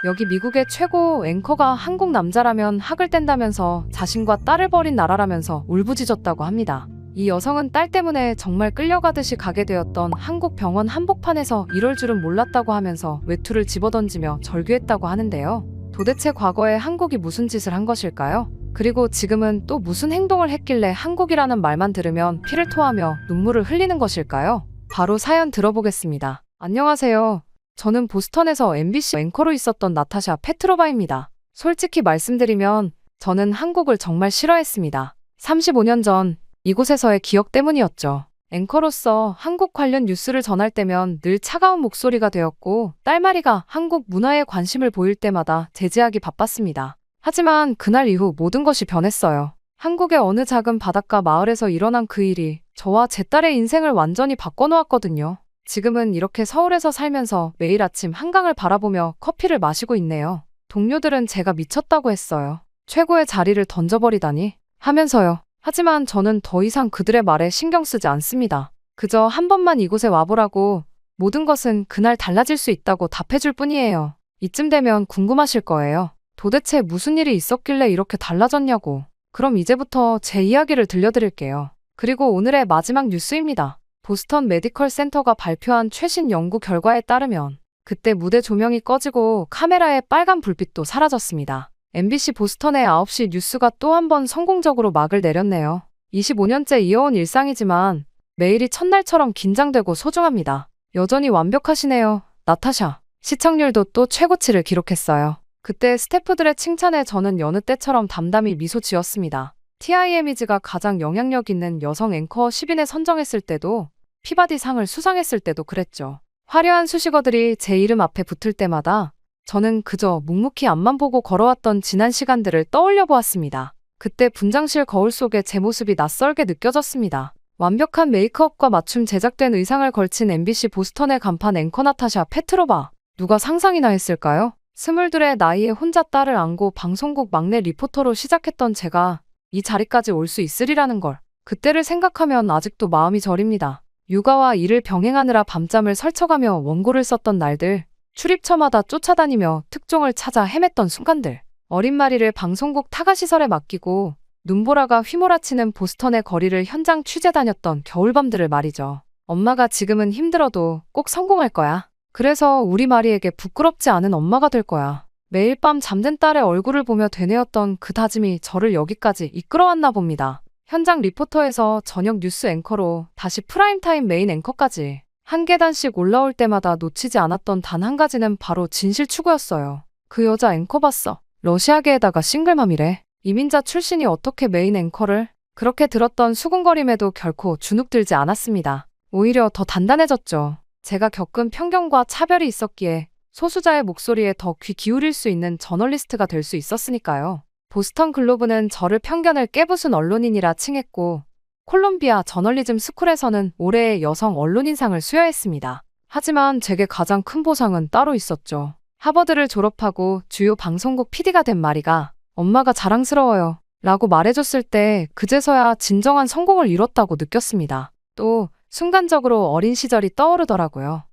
여기 미국의 최고 앵커가 한국 남자라면 학을 뗀다면서 자신과 딸을 버린 나라라면서 울부짖었다고 합니다. 이 여성은 딸 때문에 정말 끌려가듯이 가게 되었던 한국 병원 한복판에서 이럴 줄은 몰랐다고 하면서 외투를 집어던지며 절규했다고 하는데요. 도대체 과거에 한국이 무슨 짓을 한 것일까요? 그리고 지금은 또 무슨 행동을 했길래 한국이라는 말만 들으면 피를 토하며 눈물을 흘리는 것일까요? 바로 사연 들어보겠습니다. 안녕하세요. 저는 보스턴에서 MBC 앵커로 있었던 나타샤 페트로바입니다. 솔직히 말씀드리면 저는 한국을 정말 싫어했습니다. 35년 전 이곳에서의 기억 때문이었죠. 앵커로서 한국 관련 뉴스를 전할 때면 늘 차가운 목소리가 되었고 딸마리가 한국 문화에 관심을 보일 때마다 제지하기 바빴습니다. 하지만 그날 이후 모든 것이 변했어요. 한국의 어느 작은 바닷가 마을에서 일어난 그 일이 저와 제 딸의 인생을 완전히 바꿔놓았거든요. 지금은 이렇게 서울에서 살면서 매일 아침 한강을 바라보며 커피를 마시고 있네요. 동료들은 제가 미쳤다고 했어요. 최고의 자리를 던져버리다니 하면서요. 하지만 저는 더 이상 그들의 말에 신경 쓰지 않습니다. 그저 한 번만 이곳에 와보라고 모든 것은 그날 달라질 수 있다고 답해줄 뿐이에요. 이쯤 되면 궁금하실 거예요. 도대체 무슨 일이 있었길래 이렇게 달라졌냐고. 그럼 이제부터 제 이야기를 들려드릴게요. 그리고 오늘의 마지막 뉴스입니다. 보스턴 메디컬 센터가 발표한 최신 연구 결과에 따르면 그때 무대 조명이 꺼지고 카메라의 빨간 불빛도 사라졌습니다. MBC 보스턴의 9시 뉴스가 또 한 번 성공적으로 막을 내렸네요. 25년째 이어온 일상이지만 매일이 첫날처럼 긴장되고 소중합니다. 여전히 완벽하시네요, 나타샤. 시청률도 또 최고치를 기록했어요. 그때 스태프들의 칭찬에 저는 여느 때처럼 담담히 미소 지었습니다. TIM이즈가 가장 영향력 있는 여성 앵커 10인에 선정했을 때도 피바디 상을 수상했을 때도 그랬죠. 화려한 수식어들이 제 이름 앞에 붙을 때마다 저는 그저 묵묵히 앞만 보고 걸어왔던 지난 시간들을 떠올려 보았습니다. 그때 분장실 거울 속에 제 모습이 낯설게 느껴졌습니다. 완벽한 메이크업과 맞춤 제작된 의상을 걸친 MBC 보스턴의 간판 앵커 나타샤 페트로바. 누가 상상이나 했을까요? 22의 나이에 혼자 딸을 안고 방송국 막내 리포터로 시작했던 제가 이 자리까지 올 수 있으리라는 걸. 그때를 생각하면 아직도 마음이 저립니다. 육아와 일을 병행하느라 밤잠을 설쳐가며 원고를 썼던 날들. 출입처마다 쫓아다니며 특종을 찾아 헤맸던 순간들. 어린 마리를 방송국 타가시설에 맡기고 눈보라가 휘몰아치는 보스턴의 거리를 현장 취재 다녔던 겨울밤들을 말이죠. 엄마가 지금은 힘들어도 꼭 성공할 거야. 그래서 우리 마리에게 부끄럽지 않은 엄마가 될 거야. 매일 밤 잠든 딸의 얼굴을 보며 되뇌었던 그 다짐이 저를 여기까지 이끌어왔나 봅니다. 현장 리포터에서 저녁 뉴스 앵커로 다시 프라임타임 메인 앵커까지. 한 계단씩 올라올 때마다 놓치지 않았던 단 한 가지는 바로 진실 추구였어요. 그 여자 앵커 봤어. 러시아계에다가 싱글맘이래. 이민자 출신이 어떻게 메인 앵커를? 그렇게 들었던 수군거림에도 결코 주눅들지 않았습니다. 오히려 더 단단해졌죠. 제가 겪은 편견과 차별이 있었기에 소수자의 목소리에 더 귀 기울일 수 있는 저널리스트가 될 수 있었으니까요. 보스턴 글로브는 저를 편견을 깨부순 언론인이라 칭했고 콜롬비아 저널리즘 스쿨에서는 올해의 여성 언론인상을 수여했습니다. 하지만 제게 가장 큰 보상은 따로 있었죠. 하버드를 졸업하고 주요 방송국 PD가 된 마리가 엄마가 자랑스러워요 라고 말해줬을 때 그제서야 진정한 성공을 이뤘다고 느꼈습니다. 또 순간적으로 어린 시절이 떠오르더라고요.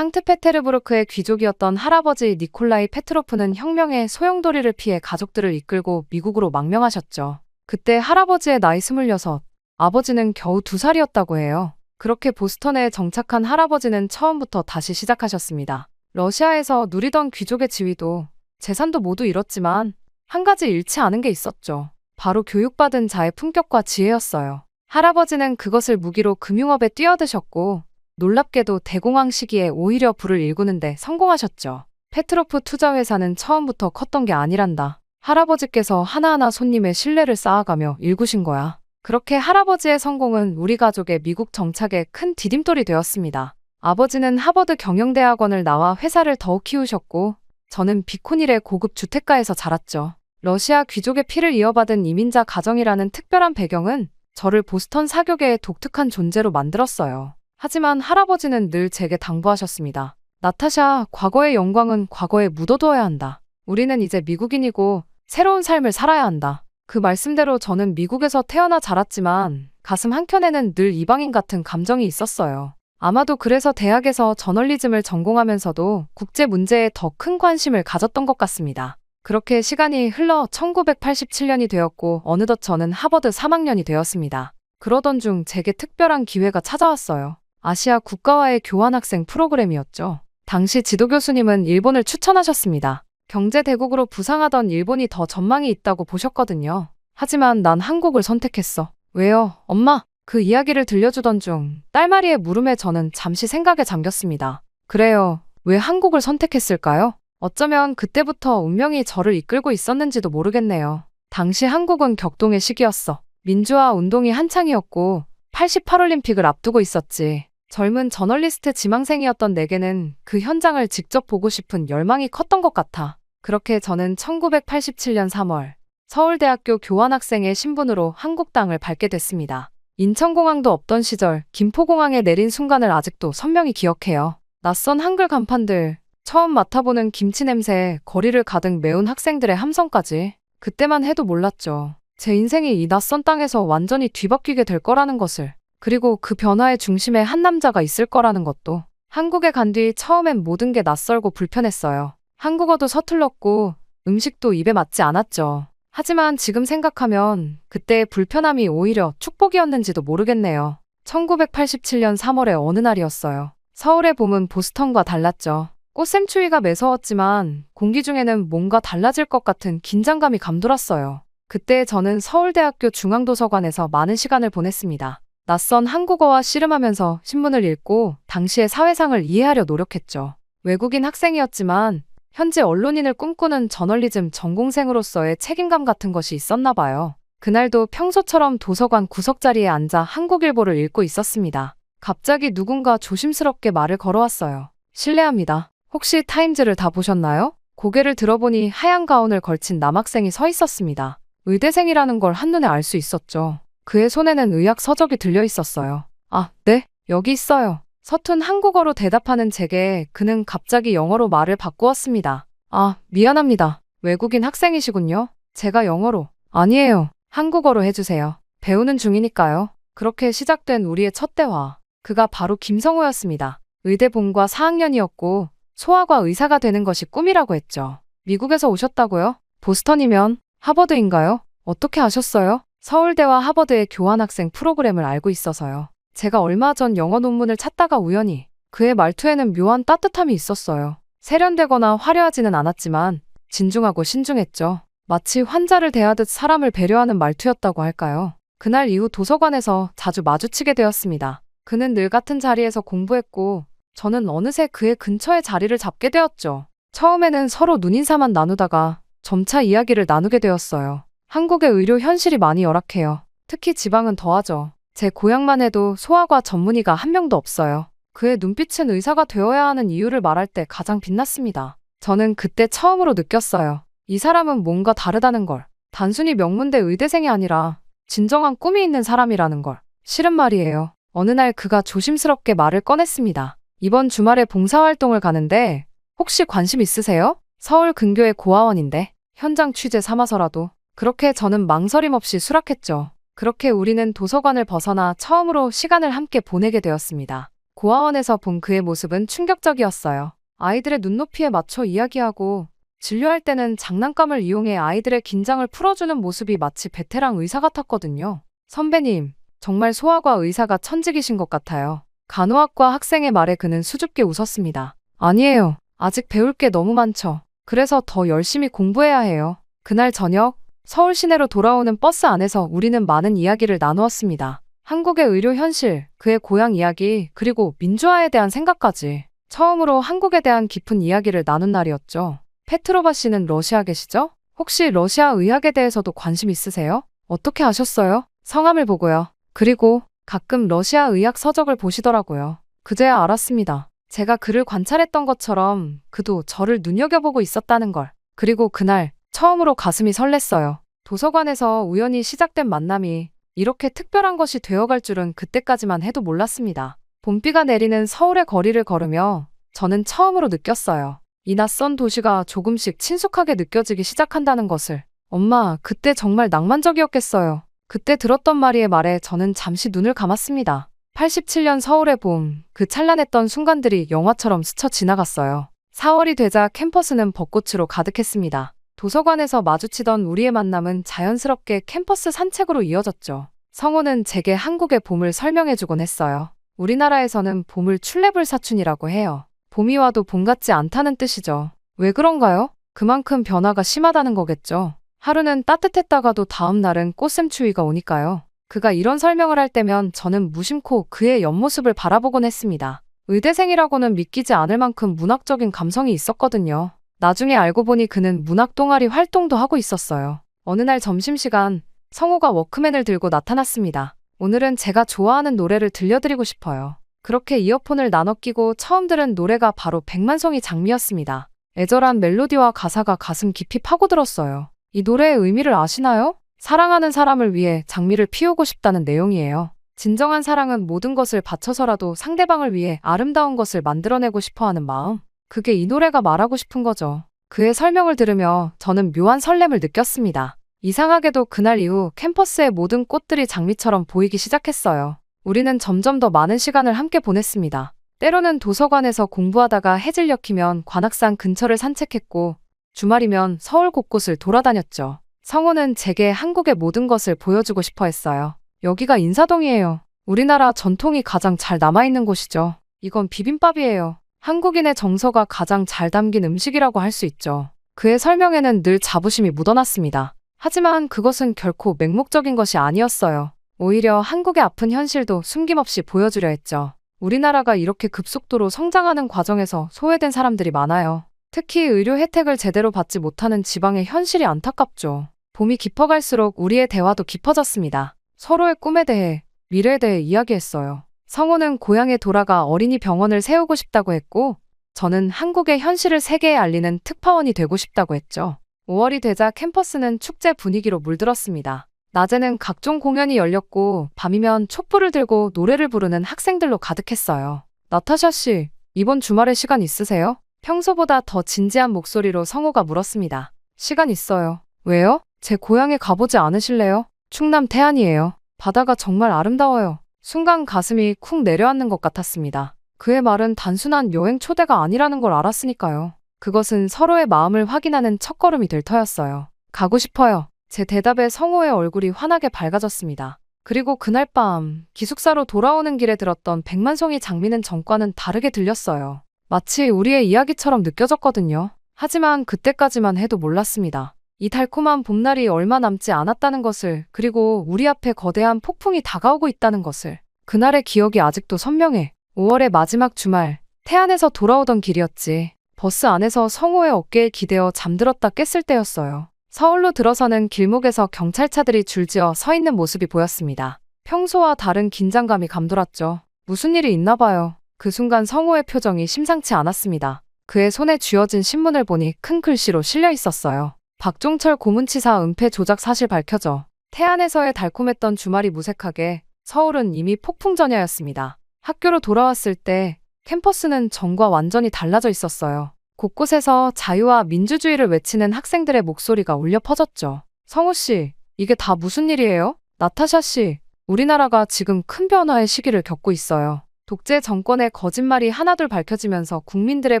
상트페테르부르크의 귀족이었던 할아버지 니콜라이 페트로프는 혁명의 소용돌이를 피해 가족들을 이끌고 미국으로 망명하셨죠. 그때 할아버지의 나이 26, 아버지는 겨우 2살이었다고 해요. 그렇게 보스턴에 정착한 할아버지는 처음부터 다시 시작하셨습니다. 러시아에서 누리던 귀족의 지위도 재산도 모두 잃었지만 한 가지 잃지 않은 게 있었죠. 바로 교육받은 자의 품격과 지혜였어요. 할아버지는 그것을 무기로 금융업에 뛰어드셨고 놀랍게도 대공황 시기에 오히려 부를 일구는데 성공하셨죠. 페트로프 투자회사는 처음부터 컸던 게 아니란다. 할아버지께서 하나하나 손님의 신뢰를 쌓아가며 일구신 거야. 그렇게 할아버지의 성공은 우리 가족의 미국 정착에 큰 디딤돌이 되었습니다. 아버지는 하버드 경영대학원을 나와 회사를 더욱 키우셨고 저는 비코닐의 고급 주택가에서 자랐죠. 러시아 귀족의 피를 이어받은 이민자 가정이라는 특별한 배경은 저를 보스턴 사교계의 독특한 존재로 만들었어요. 하지만 할아버지는 늘 제게 당부하셨습니다. 나타샤, 과거의 영광은 과거에 묻어둬야 한다. 우리는 이제 미국인이고 새로운 삶을 살아야 한다. 그 말씀대로 저는 미국에서 태어나 자랐지만 가슴 한켠에는 늘 이방인 같은 감정이 있었어요. 아마도 그래서 대학에서 저널리즘을 전공하면서도 국제 문제에 더 큰 관심을 가졌던 것 같습니다. 그렇게 시간이 흘러 1987년이 되었고 어느덧 저는 하버드 3학년이 되었습니다. 그러던 중 제게 특별한 기회가 찾아왔어요. 아시아 국가와의 교환학생 프로그램이었죠. 당시 지도교수님은 일본을 추천하셨습니다. 경제대국으로 부상하던 일본이 더 전망이 있다고 보셨거든요. 하지만 난 한국을 선택했어. 왜요, 엄마? 그 이야기를 들려주던 중 딸마리의 물음에 저는 잠시 생각에 잠겼습니다. 그래요. 왜 한국을 선택했을까요? 어쩌면 그때부터 운명이 저를 이끌고 있었는지도 모르겠네요. 당시 한국은 격동의 시기였어. 민주화 운동이 한창이었고 88올림픽을 앞두고 있었지. 젊은 저널리스트 지망생이었던 내게는 그 현장을 직접 보고 싶은 열망이 컸던 것 같아. 그렇게 저는 1987년 3월 서울대학교 교환학생의 신분으로 한국 땅을 밟게 됐습니다. 인천공항도 없던 시절 김포공항에 내린 순간을 아직도 선명히 기억해요. 낯선 한글 간판들, 처음 맡아보는 김치 냄새, 거리를 가득 메운 학생들의 함성까지. 그때만 해도 몰랐죠. 제 인생이 이 낯선 땅에서 완전히 뒤바뀌게 될 거라는 것을. 그리고 그 변화의 중심에 한 남자가 있을 거라는 것도. 한국에 간 뒤 처음엔 모든 게 낯설고 불편했어요. 한국어도 서툴렀고 음식도 입에 맞지 않았죠. 하지만 지금 생각하면 그때의 불편함이 오히려 축복이었는지도 모르겠네요. 1987년 3월의 어느 날이었어요. 서울의 봄은 보스턴과 달랐죠. 꽃샘추위가 매서웠지만 공기 중에는 뭔가 달라질 것 같은 긴장감이 감돌았어요. 그때 저는 서울대학교 중앙도서관에서 많은 시간을 보냈습니다. 낯선 한국어와 씨름하면서 신문을 읽고 당시의 사회상을 이해하려 노력했죠. 외국인 학생이었지만 현지 언론인을 꿈꾸는 저널리즘 전공생으로서의 책임감 같은 것이 있었나 봐요. 그날도 평소처럼 도서관 구석자리에 앉아 한국일보를 읽고 있었습니다. 갑자기 누군가 조심스럽게 말을 걸어왔어요. 실례합니다. 혹시 타임즈를 다 보셨나요? 고개를 들어보니 하얀 가운을 걸친 남학생이 서 있었습니다. 의대생이라는 걸 한눈에 알 수 있었죠. 그의 손에는 의학 서적이 들려 있었어요. 아, 네, 여기 있어요. 서툰 한국어로 대답하는 제게 그는 갑자기 영어로 말을 바꾸었습니다. 아, 미안합니다. 외국인 학생이시군요. 제가 영어로. 아니에요. 한국어로 해주세요. 배우는 중이니까요. 그렇게 시작된 우리의 첫 대화. 그가 바로 김성호였습니다. 의대 본과 4학년이었고 소아과 의사가 되는 것이 꿈이라고 했죠. 미국에서 오셨다고요? 보스턴이면 하버드인가요? 어떻게 아셨어요? 서울대와 하버드의 교환학생 프로그램을 알고 있어서요. 제가 얼마 전 영어 논문을 찾다가 우연히 그의 말투에는 묘한 따뜻함이 있었어요. 세련되거나 화려하지는 않았지만 진중하고 신중했죠. 마치 환자를 대하듯 사람을 배려하는 말투였다고 할까요? 그날 이후 도서관에서 자주 마주치게 되었습니다. 그는 늘 같은 자리에서 공부했고 저는 어느새 그의 근처에 자리를 잡게 되었죠. 처음에는 서로 눈인사만 나누다가 점차 이야기를 나누게 되었어요. 한국의 의료 현실이 많이 열악해요. 특히 지방은 더하죠. 제 고향만 해도 소아과 전문의가 한 명도 없어요. 그의 눈빛은 의사가 되어야 하는 이유를 말할 때 가장 빛났습니다. 저는 그때 처음으로 느꼈어요. 이 사람은 뭔가 다르다는 걸. 단순히 명문대 의대생이 아니라 진정한 꿈이 있는 사람이라는 걸. 실은 말이에요. 어느 날 그가 조심스럽게 말을 꺼냈습니다. 이번 주말에 봉사활동을 가는데 혹시 관심 있으세요? 서울 근교의 고아원인데 현장 취재 삼아서라도. 그렇게 저는 망설임 없이 수락했죠. 그렇게 우리는 도서관을 벗어나 처음으로 시간을 함께 보내게 되었습니다. 고아원에서 본 그의 모습은 충격적이었어요. 아이들의 눈높이에 맞춰 이야기하고 진료할 때는 장난감을 이용해 아이들의 긴장을 풀어주는 모습이 마치 베테랑 의사 같았거든요. 선배님, 정말 소아과 의사가 천직이신 것 같아요. 간호학과 학생의 말에 그는 수줍게 웃었습니다. 아니에요. 아직 배울 게 너무 많죠. 그래서 더 열심히 공부해야 해요. 그날 저녁 서울 시내로 돌아오는 버스 안에서 우리는 많은 이야기를 나누었습니다. 한국의 의료 현실, 그의 고향 이야기, 그리고 민주화에 대한 생각까지. 처음으로 한국에 대한 깊은 이야기를 나눈 날이었죠. 페트로바 씨는 러시아 계시죠? 혹시 러시아 의학에 대해서도 관심 있으세요? 어떻게 아셨어요? 성함을 보고요. 그리고 가끔 러시아 의학 서적을 보시더라고요. 그제야 알았습니다. 제가 그를 관찰했던 것처럼 그도 저를 눈여겨보고 있었다는 걸. 그리고 그날 처음으로 가슴이 설렜어요. 도서관에서 우연히 시작된 만남이 이렇게 특별한 것이 되어갈 줄은 그때까지만 해도 몰랐습니다. 봄비가 내리는 서울의 거리를 걸으며 저는 처음으로 느꼈어요. 이 낯선 도시가 조금씩 친숙하게 느껴지기 시작한다는 것을. 엄마, 그때 정말 낭만적이었겠어요. 그때 들었던 마리의 말에 저는 잠시 눈을 감았습니다. 87년 서울의 봄, 그 찬란했던 순간들이 영화처럼 스쳐 지나갔어요. 4월이 되자 캠퍼스는 벚꽃으로 가득했습니다. 도서관에서 마주치던 우리의 만남은 자연스럽게 캠퍼스 산책으로 이어졌죠. 성우는 제게 한국의 봄을 설명해주곤 했어요. 우리나라에서는 봄을 출래불사춘이라고 해요. 봄이 와도 봄 같지 않다는 뜻이죠. 왜 그런가요? 그만큼 변화가 심하다는 거겠죠. 하루는 따뜻했다가도 다음 날은 꽃샘추위가 오니까요. 그가 이런 설명을 할 때면 저는 무심코 그의 옆모습을 바라보곤 했습니다. 의대생이라고는 믿기지 않을 만큼 문학적인 감성이 있었거든요. 나중에 알고 보니 그는 문학 동아리 활동도 하고 있었어요. 어느 날 점심시간 성우가 워크맨을 들고 나타났습니다. 오늘은 제가 좋아하는 노래를 들려드리고 싶어요. 그렇게 이어폰을 나눠 끼고 처음 들은 노래가 바로 백만송이 장미였습니다. 애절한 멜로디와 가사가 가슴 깊이 파고들었어요. 이 노래의 의미를 아시나요? 사랑하는 사람을 위해 장미를 피우고 싶다는 내용이에요. 진정한 사랑은 모든 것을 바쳐서라도 상대방을 위해 아름다운 것을 만들어내고 싶어하는 마음. 그게 이 노래가 말하고 싶은 거죠. 그의 설명을 들으며 저는 묘한 설렘을 느꼈습니다. 이상하게도 그날 이후 캠퍼스의 모든 꽃들이 장미처럼 보이기 시작했어요. 우리는 점점 더 많은 시간을 함께 보냈습니다. 때로는 도서관에서 공부하다가 해질 녘이면 관악산 근처를 산책했고 주말이면 서울 곳곳을 돌아다녔죠. 성우는 제게 한국의 모든 것을 보여주고 싶어 했어요. 여기가 인사동이에요. 우리나라 전통이 가장 잘 남아있는 곳이죠. 이건 비빔밥이에요. 한국인의 정서가 가장 잘 담긴 음식이라고 할 수 있죠. 그의 설명에는 늘 자부심이 묻어났습니다. 하지만 그것은 결코 맹목적인 것이 아니었어요. 오히려 한국의 아픈 현실도 숨김없이 보여주려 했죠. 우리나라가 이렇게 급속도로 성장하는 과정에서 소외된 사람들이 많아요. 특히 의료 혜택을 제대로 받지 못하는 지방의 현실이 안타깝죠. 봄이 깊어갈수록 우리의 대화도 깊어졌습니다. 서로의 꿈에 대해, 미래에 대해 이야기했어요. 성우는 고향에 돌아가 어린이 병원을 세우고 싶다고 했고, 저는 한국의 현실을 세계에 알리는 특파원이 되고 싶다고 했죠. 5월이 되자 캠퍼스는 축제 분위기로 물들었습니다. 낮에는 각종 공연이 열렸고, 밤이면 촛불을 들고 노래를 부르는 학생들로 가득했어요. 나타샤 씨, 이번 주말에 시간 있으세요? 평소보다 더 진지한 목소리로 성우가 물었습니다. 시간 있어요. 왜요? 제 고향에 가보지 않으실래요? 충남 태안이에요. 바다가 정말 아름다워요. 순간 가슴이 쿵 내려앉는 것 같았습니다. 그의 말은 단순한 여행 초대가 아니라는 걸 알았으니까요. 그것은 서로의 마음을 확인하는 첫걸음이 될 터였어요. 가고 싶어요. 제 대답에 성우의 얼굴이 환하게 밝아졌습니다. 그리고 그날 밤 기숙사로 돌아오는 길에 들었던 백만송이 장미는 전과는 다르게 들렸어요. 마치 우리의 이야기처럼 느껴졌거든요. 하지만 그때까지만 해도 몰랐습니다. 이 달콤한 봄날이 얼마 남지 않았다는 것을, 그리고 우리 앞에 거대한 폭풍이 다가오고 있다는 것을. 그날의 기억이 아직도 선명해. 5월의 마지막 주말, 태안에서 돌아오던 길이었지. 버스 안에서 성우의 어깨에 기대어 잠들었다 깼을 때였어요. 서울로 들어서는 길목에서 경찰차들이 줄지어 서 있는 모습이 보였습니다. 평소와 다른 긴장감이 감돌았죠. 무슨 일이 있나 봐요. 그 순간 성우의 표정이 심상치 않았습니다. 그의 손에 쥐어진 신문을 보니 큰 글씨로 실려 있었어요. 박종철 고문치사 은폐 조작 사실 밝혀져. 태안에서의 달콤했던 주말이 무색하게, 서울은 이미 폭풍 전야였습니다. 학교로 돌아왔을 때 캠퍼스는 전과 완전히 달라져 있었어요. 곳곳에서 자유와 민주주의를 외치는 학생들의 목소리가 울려 퍼졌죠. 성우 씨, 이게 다 무슨 일이에요? 나타샤 씨, 우리나라가 지금 큰 변화의 시기를 겪고 있어요. 독재 정권의 거짓말이 하나둘 밝혀지면서 국민들의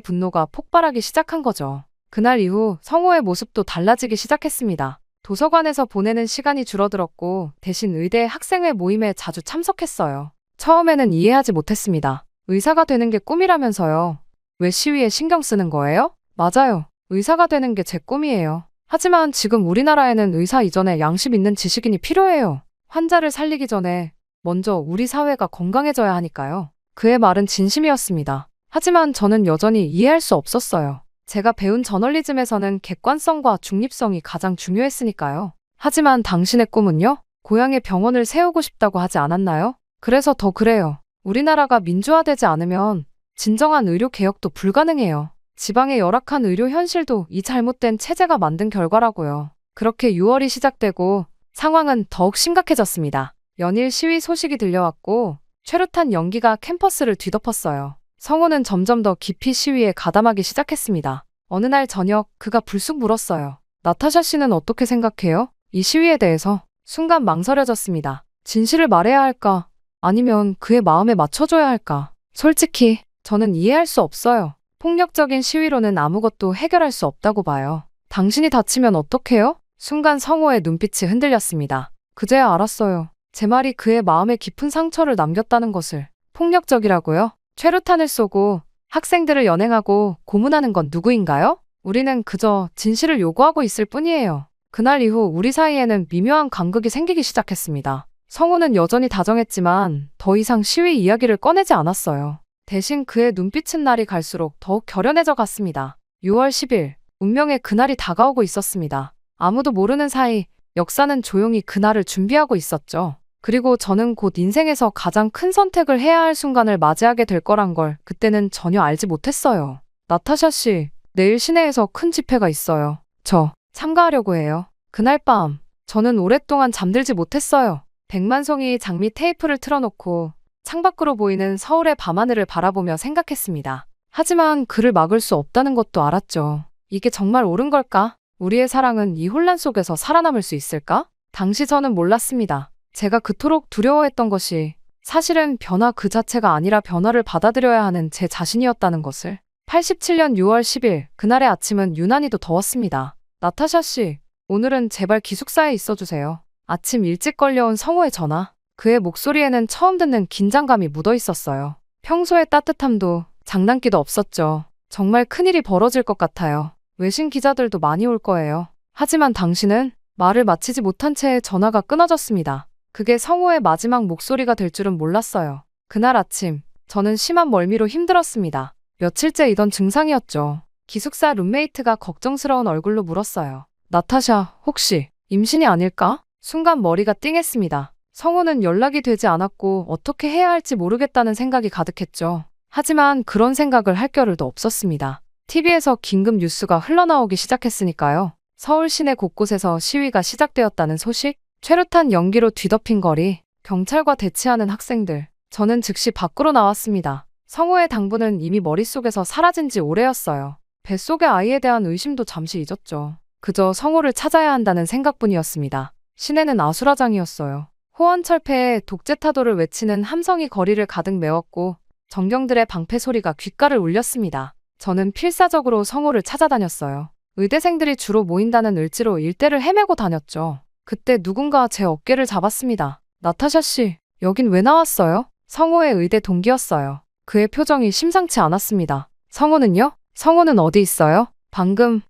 분노가 폭발하기 시작한 거죠. 그날 이후 성우의 모습도 달라지기 시작했습니다. 도서관에서 보내는 시간이 줄어들었고 대신 의대 학생회 모임에 자주 참석했어요. 처음에는 이해하지 못했습니다. 의사가 되는 게 꿈이라면서요. 왜 시위에 신경 쓰는 거예요? 맞아요. 의사가 되는 게 제 꿈이에요. 하지만 지금 우리나라에는 의사 이전에 양심 있는 지식인이 필요해요. 환자를 살리기 전에 먼저 우리 사회가 건강해져야 하니까요. 그의 말은 진심이었습니다. 하지만 저는 여전히 이해할 수 없었어요. 제가 배운 저널리즘에서는 객관성과 중립성이 가장 중요했으니까요. 하지만 당신의 꿈은요? 고향에 병원을 세우고 싶다고 하지 않았나요? 그래서 더 그래요. 우리나라가 민주화되지 않으면 진정한 의료 개혁도 불가능해요. 지방의 열악한 의료 현실도 이 잘못된 체제가 만든 결과라고요. 그렇게 6월이 시작되고 상황은 더욱 심각해졌습니다. 연일 시위 소식이 들려왔고 최루탄 연기가 캠퍼스를 뒤덮었어요. 성우는 점점 더 깊이 시위에 가담하기 시작했습니다. 어느 날 저녁 그가 불쑥 물었어요. 나타샤 씨는 어떻게 생각해요? 이 시위에 대해서. 순간 망설여졌습니다. 진실을 말해야 할까? 아니면 그의 마음에 맞춰줘야 할까? 솔직히 저는 이해할 수 없어요. 폭력적인 시위로는 아무것도 해결할 수 없다고 봐요. 당신이 다치면 어떡해요? 순간 성호의 눈빛이 흔들렸습니다. 그제야 알았어요. 제 말이 그의 마음에 깊은 상처를 남겼다는 것을. 폭력적이라고요? 최루탄을 쏘고 학생들을 연행하고 고문하는 건 누구인가요? 우리는 그저 진실을 요구하고 있을 뿐이에요. 그날 이후 우리 사이에는 미묘한 간극이 생기기 시작했습니다. 성우는 여전히 다정했지만 더 이상 시위 이야기를 꺼내지 않았어요. 대신 그의 눈빛은 날이 갈수록 더욱 결연해져 갔습니다. 6월 10일, 운명의 그날이 다가오고 있었습니다. 아무도 모르는 사이 역사는 조용히 그날을 준비하고 있었죠. 그리고 저는 곧 인생에서 가장 큰 선택을 해야 할 순간을 맞이하게 될 거란 걸 그때는 전혀 알지 못했어요. 나타샤 씨, 내일 시내에서 큰 집회가 있어요. 저 참가하려고 해요. 그날 밤, 저는 오랫동안 잠들지 못했어요. 백만송이 장미 테이프를 틀어놓고 창밖으로 보이는 서울의 밤하늘을 바라보며 생각했습니다. 하지만 그를 막을 수 없다는 것도 알았죠. 이게 정말 옳은 걸까? 우리의 사랑은 이 혼란 속에서 살아남을 수 있을까? 당시 저는 몰랐습니다. 제가 그토록 두려워했던 것이 사실은 변화 그 자체가 아니라 변화를 받아들여야 하는 제 자신이었다는 것을. 87년 6월 10일, 그날의 아침은 유난히도 더웠습니다. 나타샤 씨, 오늘은 제발 기숙사에 있어주세요. 아침 일찍 걸려온 성호의 전화. 그의 목소리에는 처음 듣는 긴장감이 묻어 있었어요. 평소의 따뜻함도 장난기도 없었죠. 정말 큰일이 벌어질 것 같아요. 외신 기자들도 많이 올 거예요. 하지만 당신은 말을 마치지 못한 채 전화가 끊어졌습니다. 그게 성호의 마지막 목소리가 될 줄은 몰랐어요. 그날 아침, 저는 심한 멀미로 힘들었습니다. 며칠째 이던 증상이었죠. 기숙사 룸메이트가 걱정스러운 얼굴로 물었어요. 나타샤, 혹시 임신이 아닐까? 순간 머리가 띵했습니다. 성호는 연락이 되지 않았고 어떻게 해야 할지 모르겠다는 생각이 가득했죠. 하지만 그런 생각을 할 겨를도 없었습니다. TV에서 긴급 뉴스가 흘러나오기 시작했으니까요. 서울 시내 곳곳에서 시위가 시작되었다는 소식, 최루탄 연기로 뒤덮인 거리, 경찰과 대치하는 학생들. 저는 즉시 밖으로 나왔습니다. 성호의 당부는 이미 머릿속에서 사라진 지 오래였어요. 뱃속의 아이에 대한 의심도 잠시 잊었죠. 그저 성호를 찾아야 한다는 생각뿐이었습니다. 시내는 아수라장이었어요. 호언철폐에 독재타도를 외치는 함성이 거리를 가득 메웠고 정경들의 방패 소리가 귓가를 울렸습니다. 저는 필사적으로 성호를 찾아다녔어요. 의대생들이 주로 모인다는 을지로 일대를 헤매고 다녔죠. 그때 누군가 제 어깨를 잡았습니다. 나타샤 씨, 여긴 왜 나왔어요? 성호의 의대 동기였어요. 그의 표정이 심상치 않았습니다. 성호는요? 성호는 어디 있어요? 방금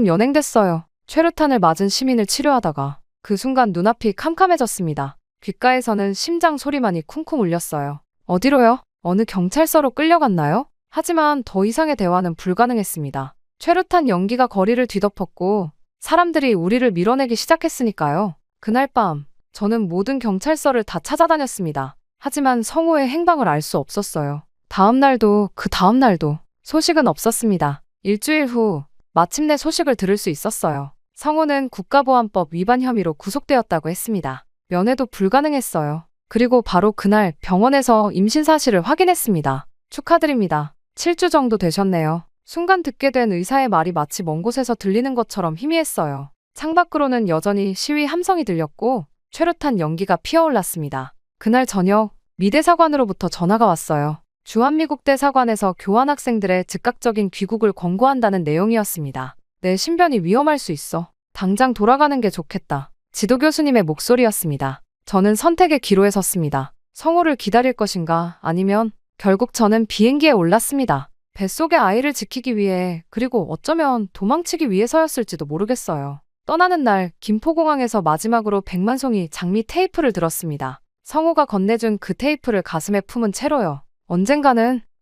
연행됐어요. 최루탄을 맞은 시민을 치료하다가 그 순간 눈앞이 캄캄해졌습니다. 귓가에서는 심장 소리만이 쿵쿵 울렸어요. 어디로요? 어느 경찰서로 끌려갔나요? 하지만 더 이상의 대화는 불가능했습니다. 최루탄 연기가 거리를 뒤덮었고 사람들이 우리를 밀어내기 시작했으니까요. 그날 밤, 저는 모든 경찰서를 다 찾아다녔습니다. 하지만 성호의 행방을 알 수 없었어요. 다음 날도 그 다음 날도 소식은 없었습니다. 일주일 후 마침내 소식을 들을 수 있었어요. 성호는 국가보안법 위반 혐의로 구속되었다고 했습니다. 면회도 불가능했어요. 그리고 바로 그날 병원에서 임신 사실을 확인했습니다. 축하드립니다. 7주 정도 되셨네요. 순간 듣게 된 의사의 말이 마치 먼 곳에서 들리는 것처럼 희미했어요. 창밖으로는 여전히 시위 함성이 들렸고 최루탄 연기가 피어올랐습니다. 그날 저녁 미대사관으로부터 전화가 왔어요. 주한미국 대사관에서 교환학생들의 즉각적인 귀국을 권고한다는 내용이었습니다. 내 신변이 위험할 수 있어. 당장 돌아가는 게 좋겠다. 지도 교수님의 목소리였습니다. 저는 선택의 기로에 섰습니다. 성호를 기다릴 것인가 아니면 결국 저는 비행기에 올랐습니다. 뱃속의 아이를 지키기 위해 그리고 어쩌면 도망치기 위해서였을지도 모르겠어요. 떠나는 날 김포공항에서 마지막으로 백만송이 장미 테이프를 들었습니다. 성호가 건네준 그 테이프를 가슴에 품은 채로요.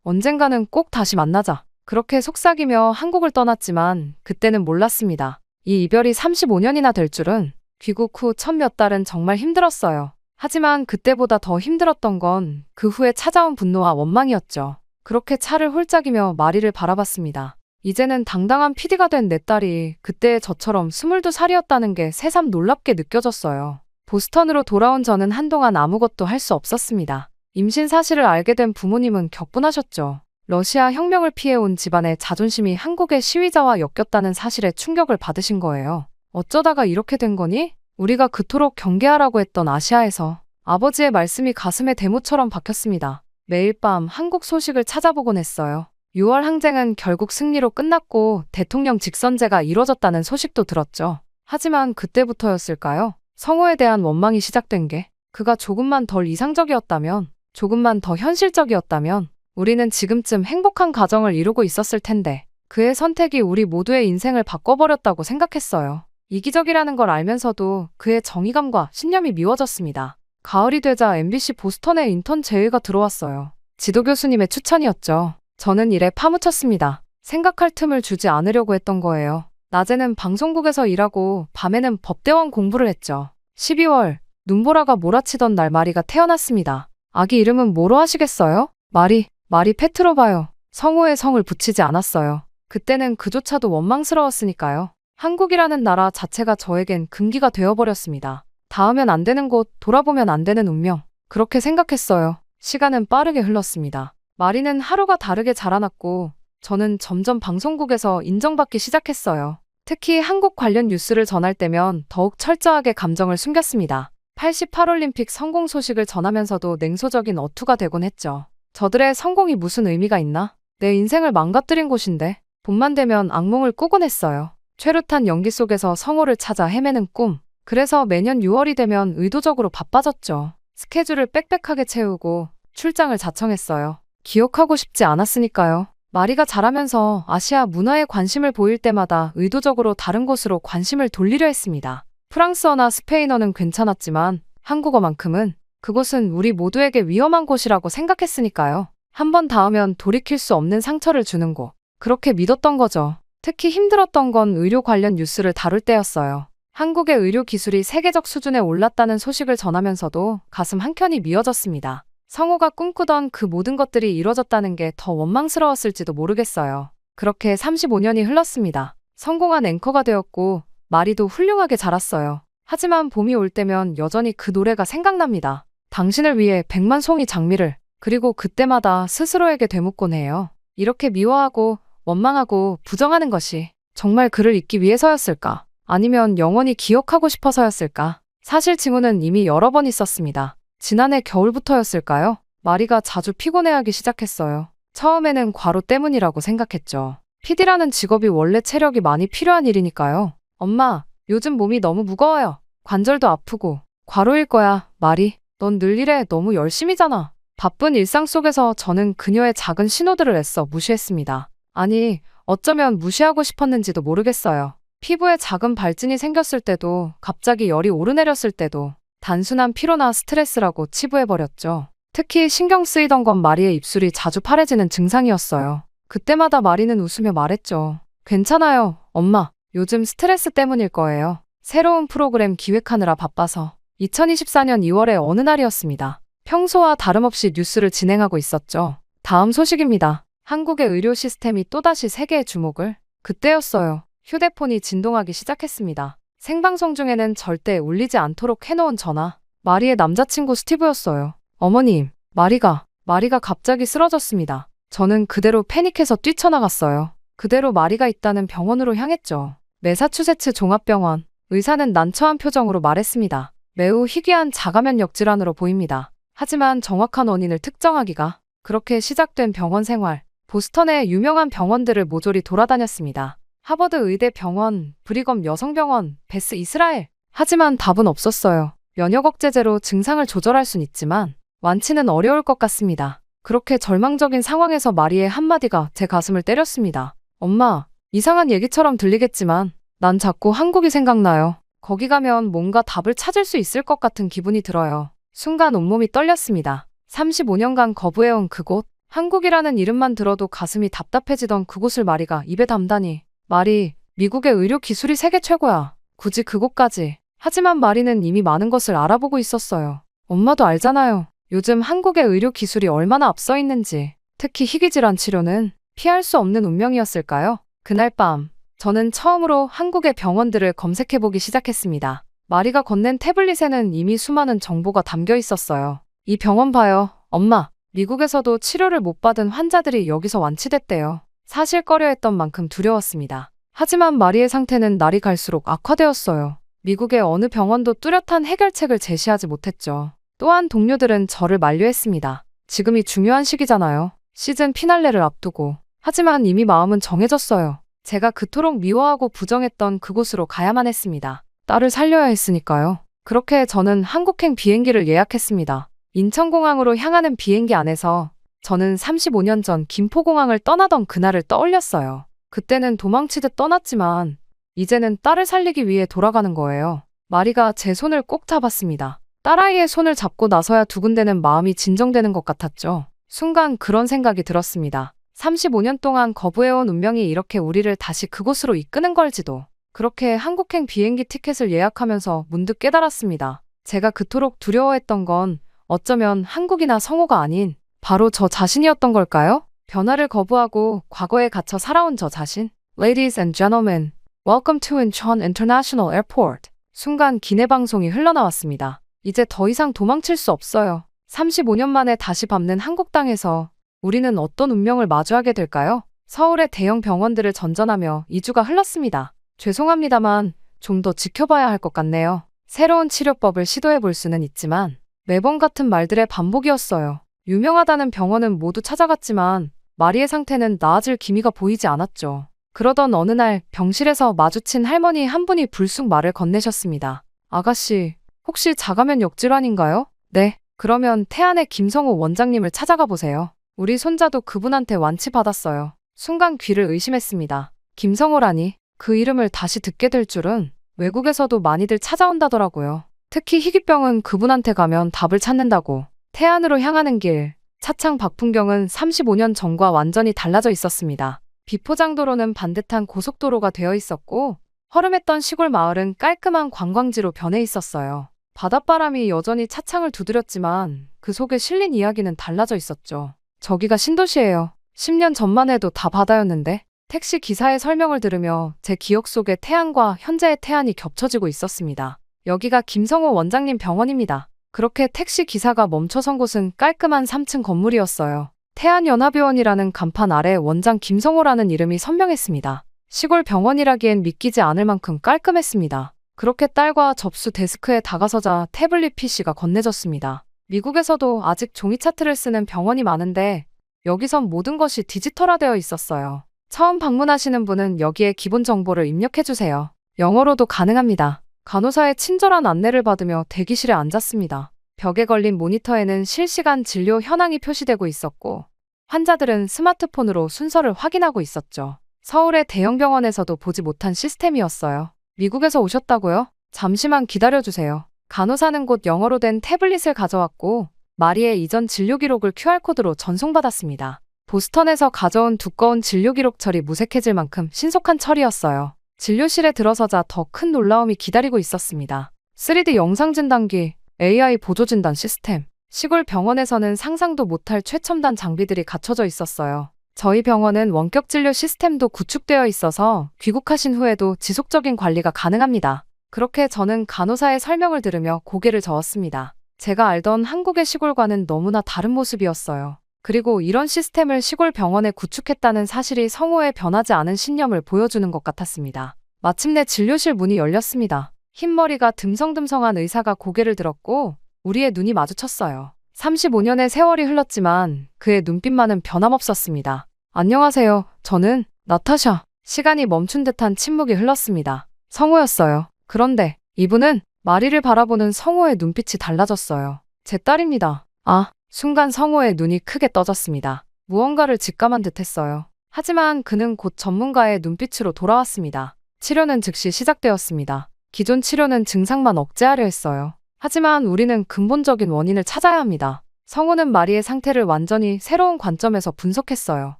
언젠가는 꼭 다시 만나자. 그렇게 속삭이며 한국을 떠났지만 그때는 몰랐습니다. 이 이별이 35년이나 될 줄은. 귀국 후 첫 몇 달은 정말 힘들었어요. 하지만 그때보다 더 힘들었던 건 그 후에 찾아온 분노와 원망이었죠. 그렇게 차를 홀짝이며 마리를 바라봤습니다. 이제는 당당한 PD가 된 내 딸이 그때의 저처럼 22살이었다는 게 새삼 놀랍게 느껴졌어요. 보스턴으로 돌아온 저는 한동안 아무것도 할 수 없었습니다. 임신 사실을 알게 된 부모님은 격분하셨죠. 러시아 혁명을 피해온 집안의 자존심이 한국의 시위자와 엮였다는 사실에 충격을 받으신 거예요. 어쩌다가 이렇게 된 거니? 우리가 그토록 경계하라고 했던 아시아에서 아버지의 말씀이 가슴에 대모처럼 박혔습니다. 매일 밤 한국 소식을 찾아보곤 했어요. 6월 항쟁은 결국 승리로 끝났고 대통령 직선제가 이뤄졌다는 소식도 들었죠. 하지만 그때부터였을까요? 성호에 대한 원망이 시작된 게 그가 조금만 덜 이상적이었다면, 조금만 더 현실적이었다면 우리는 지금쯤 행복한 가정을 이루고 있었을 텐데 그의 선택이 우리 모두의 인생을 바꿔버렸다고 생각했어요. 이기적이라는 걸 알면서도 그의 정의감과 신념이 미워졌습니다. 가을이 되자 MBC 보스턴에 인턴 제의가 들어왔어요. 지도 교수님의 추천이었죠. 저는 일에 파묻혔습니다. 생각할 틈을 주지 않으려고 했던 거예요. 낮에는 방송국에서 일하고 밤에는 법대원 공부를 했죠. 12월, 눈보라가 몰아치던 날 마리가 태어났습니다. 아기 이름은 뭐로 하시겠어요? 마리 페트로바요. 성호의 성을 붙이지 않았어요. 그때는 그조차도 원망스러웠으니까요. 한국이라는 나라 자체가 저에겐 금기가 되어버렸습니다. 닿으면 안 되는 곳, 돌아보면 안 되는 운명. 그렇게 생각했어요. 시간은 빠르게 흘렀습니다. 마리는 하루가 다르게 자라났고 저는 점점 방송국에서 인정받기 시작했어요. 특히 한국 관련 뉴스를 전할 때면 더욱 철저하게 감정을 숨겼습니다. 88올림픽 성공 소식을 전하면서도 냉소적인 어투가 되곤 했죠. 저들의 성공이 무슨 의미가 있나? 내 인생을 망가뜨린 곳인데. 봄만 되면 악몽을 꾸곤 했어요. 최루탄 연기 속에서 성호를 찾아 헤매는 꿈. 그래서 매년 6월이 되면 의도적으로 바빠졌죠. 스케줄을 빽빽하게 채우고 출장을 자청했어요. 기억하고 싶지 않았으니까요. 마리가 자라면서 아시아 문화에 관심을 보일 때마다 의도적으로 다른 곳으로 관심을 돌리려 했습니다. 프랑스어나 스페인어는 괜찮았지만 한국어만큼은 그곳은 우리 모두에게 위험한 곳이라고 생각했으니까요. 한 번 닿으면 돌이킬 수 없는 상처를 주는 곳. 그렇게 믿었던 거죠. 특히 힘들었던 건 의료 관련 뉴스를 다룰 때였어요. 한국의 의료 기술이 세계적 수준에 올랐다는 소식을 전하면서도 가슴 한켠이 미어졌습니다. 성호가 꿈꾸던 그 모든 것들이 이뤄졌다는 게 더 원망스러웠을지도 모르겠어요. 그렇게 35년이 흘렀습니다. 성공한 앵커가 되었고 마리도 훌륭하게 자랐어요. 하지만 봄이 올 때면 여전히 그 노래가 생각납니다. 당신을 위해 100만 송이 장미를. 그리고 그때마다 스스로에게 되묻곤 해요. 이렇게 미워하고 원망하고 부정하는 것이 정말 그를 잊기 위해서였을까? 아니면 영원히 기억하고 싶어서였을까? 사실 징후는 이미 여러 번 있었습니다. 지난해 겨울부터였을까요? 마리가 자주 피곤해하기 시작했어요. 처음에는 과로 때문이라고 생각했죠. PD라는 직업이 원래 체력이 많이 필요한 일이니까요. 엄마, 요즘 몸이 너무 무거워요. 관절도 아프고. 과로일 거야, 마리. 넌 늘 이래 너무 열심히잖아. 바쁜 일상 속에서 저는 그녀의 작은 신호들을 애써 무시했습니다. 아니, 어쩌면 무시하고 싶었는지도 모르겠어요. 피부에 작은 발진이 생겼을 때도, 갑자기 열이 오르내렸을 때도 단순한 피로나 스트레스라고 치부해버렸죠. 특히 신경 쓰이던 건 마리의 입술이 자주 파래지는 증상이었어요. 그때마다 마리는 웃으며 말했죠. 괜찮아요, 엄마. 요즘 스트레스 때문일 거예요. 새로운 프로그램 기획하느라 바빠서. 2024년 2월의 어느 날이었습니다. 평소와 다름없이 뉴스를 진행하고 있었죠. 다음 소식입니다. 한국의 의료 시스템이 또다시 세계의 주목을. 그때였어요. 휴대폰이 진동하기 시작했습니다. 생방송 중에는 절대 울리지 않도록 해놓은 전화. 마리의 남자친구 스티브였어요. 어머님, 마리가 갑자기 쓰러졌습니다. 저는 그대로 패닉해서 뛰쳐나갔어요. 그대로 마리가 있다는 병원으로 향했죠. 매사추세츠 종합병원. 의사는 난처한 표정으로 말했습니다. 매우 희귀한 자가면역 질환으로 보입니다. 하지만 정확한 원인을 특정하기가. 그렇게 시작된 병원 생활. 보스턴의 유명한 병원들을 모조리 돌아다녔습니다. 하버드 의대병원, 브리검 여성병원, 베스 이스라엘. 하지만 답은 없었어요. 면역 억제제로 증상을 조절할 순 있지만 완치는 어려울 것 같습니다. 그렇게 절망적인 상황에서 마리의 한마디가 제 가슴을 때렸습니다. 엄마, 이상한 얘기처럼 들리겠지만 난 자꾸 한국이 생각나요. 거기 가면 뭔가 답을 찾을 수 있을 것 같은 기분이 들어요. 순간 온몸이 떨렸습니다. 35년간 거부해온 그곳, 한국이라는 이름만 들어도 가슴이 답답해지던 그곳을 마리가 입에 담다니. 마리, 미국의 의료 기술이 세계 최고야. 굳이 그곳까지. 하지만 마리는 이미 많은 것을 알아보고 있었어요. 엄마도 알잖아요. 요즘 한국의 의료 기술이 얼마나 앞서 있는지. 특히 희귀질환 치료는 피할 수 없는 운명이었을까요? 그날 밤, 저는 처음으로 한국의 병원들을 검색해보기 시작했습니다. 마리가 건넨 태블릿에는 이미 수많은 정보가 담겨 있었어요. 이 병원 봐요, 엄마. 미국에서도 치료를 못 받은 환자들이 여기서 완치됐대요. 사실 꺼려했던 만큼 두려웠습니다. 하지만 마리의 상태는 날이 갈수록 악화되었어요. 미국의 어느 병원도 뚜렷한 해결책을 제시하지 못했죠. 또한 동료들은 저를 만류했습니다. 지금이 중요한 시기잖아요. 시즌 피날레를 앞두고. 하지만 이미 마음은 정해졌어요. 제가 그토록 미워하고 부정했던 그곳으로 가야만 했습니다. 딸을 살려야 했으니까요. 그렇게 저는 한국행 비행기를 예약했습니다. 인천공항으로 향하는 비행기 안에서 저는 35년 전 김포공항을 떠나던 그날을 떠올렸어요. 그때는 도망치듯 떠났지만 이제는 딸을 살리기 위해 돌아가는 거예요. 마리가 제 손을 꼭 잡았습니다. 딸아이의 손을 잡고 나서야 두근대는 마음이 진정되는 것 같았죠. 순간 그런 생각이 들었습니다. 35년 동안 거부해온 운명이 이렇게 우리를 다시 그곳으로 이끄는 걸지도. 그렇게 한국행 비행기 티켓을 예약하면서 문득 깨달았습니다. 제가 그토록 두려워했던 건 어쩌면 한국이나 성우가 아닌 바로 저 자신이었던 걸까요? 변화를 거부하고 과거에 갇혀 살아온 저 자신. Ladies and gentlemen, welcome to Incheon International Airport. 순간 기내 방송이 흘러나왔습니다. 이제 더 이상 도망칠 수 없어요. 35년 만에 다시 밟는 한국 땅에서 우리는 어떤 운명을 마주하게 될까요? 서울의 대형 병원들을 전전하며 2주가 흘렀습니다. 죄송합니다만 좀 더 지켜봐야 할 것 같네요. 새로운 치료법을 시도해 볼 수는 있지만 매번 같은 말들의 반복이었어요. 유명하다는 병원은 모두 찾아갔지만 마리의 상태는 나아질 기미가 보이지 않았죠. 그러던 어느 날 병실에서 마주친 할머니 한 분이 불쑥 말을 건네셨습니다. 아가씨, 혹시 자가면 질환인가요? 네, 그러면 태안의 김성호 원장님을 찾아가 보세요. 우리 손자도 그분한테 완치받았어요. 순간 귀를 의심했습니다. 김성호라니, 그 이름을 다시 듣게 될 줄은. 외국에서도 많이들 찾아온다더라고요. 특히 희귀병은 그분한테 가면 답을 찾는다고. 태안으로 향하는 길, 차창 밖 풍경은 35년 전과 완전히 달라져 있었습니다. 비포장도로는 반듯한 고속도로가 되어 있었고 허름했던 시골 마을은 깔끔한 관광지로 변해 있었어요. 바닷바람이 여전히 차창을 두드렸지만 그 속에 실린 이야기는 달라져 있었죠. 저기가 신도시예요. 10년 전만 해도 다 바다였는데. 택시 기사의 설명을 들으며 제 기억 속에 태안과 현재의 태안이 겹쳐지고 있었습니다. 여기가 김성호 원장님 병원입니다. 그렇게 택시 기사가 멈춰선 곳은 깔끔한 3층 건물이었어요. 태안연합의원이라는 간판 아래 원장 김성호라는 이름이 선명했습니다. 시골 병원이라기엔 믿기지 않을 만큼 깔끔했습니다. 그렇게 딸과 접수 데스크에 다가서자 태블릿 PC가 건네졌습니다. 미국에서도 아직 종이 차트를 쓰는 병원이 많은데 여기선 모든 것이 디지털화되어 있었어요. 처음 방문하시는 분은 여기에 기본 정보를 입력해주세요. 영어로도 가능합니다. 간호사의 친절한 안내를 받으며 대기실에 앉았습니다. 벽에 걸린 모니터에는 실시간 진료 현황이 표시되고 있었고 환자들은 스마트폰으로 순서를 확인하고 있었죠. 서울의 대형 병원에서도 보지 못한 시스템이었어요. 미국에서 오셨다고요? 잠시만 기다려주세요. 간호사는 곧 영어로 된 태블릿을 가져왔고 마리의 이전 진료 기록을 QR코드로 전송받았습니다. 보스턴에서 가져온 두꺼운 진료 기록 처리 무색해질 만큼 신속한 처리였어요. 진료실에 들어서자 더 큰 놀라움이 기다리고 있었습니다. 3D 영상 진단기, AI 보조 진단 시스템. 시골 병원에서는 상상도 못할 최첨단 장비들이 갖춰져 있었어요. 저희 병원은 원격 진료 시스템도 구축되어 있어서 귀국하신 후에도 지속적인 관리가 가능합니다. 그렇게 저는 간호사의 설명을 들으며 고개를 저었습니다. 제가 알던 한국의 시골과는 너무나 다른 모습이었어요. 그리고 이런 시스템을 시골 병원에 구축했다는 사실이 성호의 변하지 않은 신념을 보여주는 것 같았습니다. 마침내 진료실 문이 열렸습니다. 흰머리가 듬성듬성한 의사가 고개를 들었고 우리의 눈이 마주쳤어요. 35년의 세월이 흘렀지만 그의 눈빛만은 변함없었습니다. 안녕하세요. 저는 나타샤. 시간이 멈춘 듯한 침묵이 흘렀습니다. 성호였어요. 그런데 이분은 마리를 바라보는 성호의 눈빛이 달라졌어요. 제 딸입니다. 아, 순간 성호의 눈이 크게 떠졌습니다. 무언가를 직감한 듯했어요. 하지만 그는 곧 전문가의 눈빛으로 돌아왔습니다. 치료는 즉시 시작되었습니다. 기존 치료는 증상만 억제하려 했어요. 하지만 우리는 근본적인 원인을 찾아야 합니다. 성호는 마리의 상태를 완전히 새로운 관점에서 분석했어요.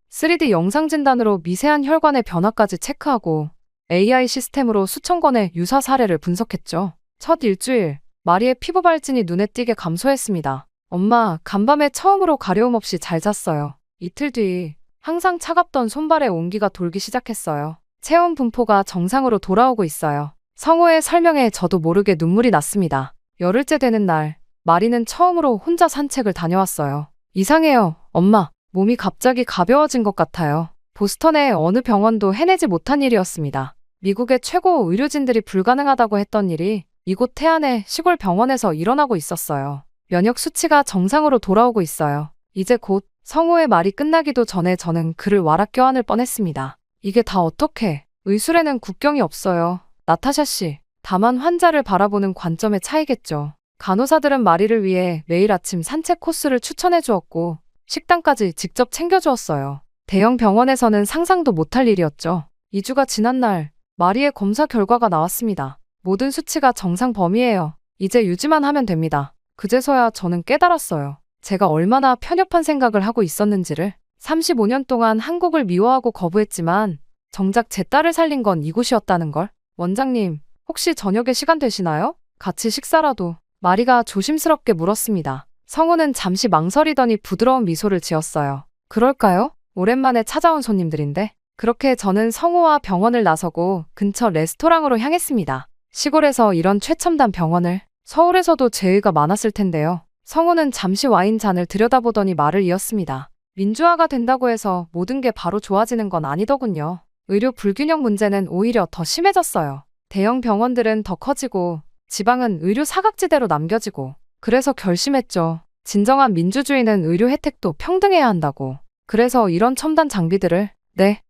3D 영상 진단으로 미세한 혈관의 변화까지 체크하고 AI 시스템으로 수천 건의 유사 사례를 분석했죠. 첫 일주일, 마리의 피부 발진이 눈에 띄게 감소했습니다. 엄마, 간밤에 처음으로 가려움 없이 잘 잤어요. 이틀 뒤, 항상 차갑던 손발에 온기가 돌기 시작했어요. 체온 분포가 정상으로 돌아오고 있어요. 성호의 설명에 저도 모르게 눈물이 났습니다. 열흘째 되는 날, 마리는 처음으로 혼자 산책을 다녀왔어요. 이상해요, 엄마. 몸이 갑자기 가벼워진 것 같아요. 보스턴의 어느 병원도 해내지 못한 일이었습니다. 미국의 최고 의료진들이 불가능하다고 했던 일이 이곳 태안의 시골 병원에서 일어나고 있었어요. 면역 수치가 정상으로 돌아오고 있어요. 이제 곧 성우의 말이 끝나기도 전에 저는 그를 와락 껴안을 뻔했습니다. 이게 다 어떻게? 의술에는 국경이 없어요. 나타샤 씨. 다만 환자를 바라보는 관점의 차이겠죠. 간호사들은 마리를 위해 매일 아침 산책 코스를 추천해 주었고 식단까지 직접 챙겨 주었어요. 대형 병원에서는 상상도 못할 일이었죠. 2주가 지난 날 마리의 검사 결과가 나왔습니다. 모든 수치가 정상 범위예요. 이제 유지만 하면 됩니다. 그제서야 저는 깨달았어요. 제가 얼마나 편협한 생각을 하고 있었는지를. 35년 동안 한국을 미워하고 거부했지만 정작 제 딸을 살린 건 이곳이었다는 걸. 원장님, 혹시 저녁에 시간 되시나요? 같이 식사라도. 마리가 조심스럽게 물었습니다. 성우는 잠시 망설이더니 부드러운 미소를 지었어요. 그럴까요? 오랜만에 찾아온 손님들인데. 그렇게 저는 성우와 병원을 나서고 근처 레스토랑으로 향했습니다. 시골에서 이런 최첨단 병원을. 서울에서도 제의가 많았을 텐데요. 성우는 잠시 와인 잔을 들여다보더니 말을 이었습니다. 민주화가 된다고 해서 모든 게 바로 좋아지는 건 아니더군요. 의료 불균형 문제는 오히려 더 심해졌어요. 대형 병원들은 더 커지고 지방은 의료 사각지대로 남겨지고. 그래서 결심했죠. 진정한 민주주의는 의료 혜택도 평등해야 한다고. 그래서 이런 첨단 장비들을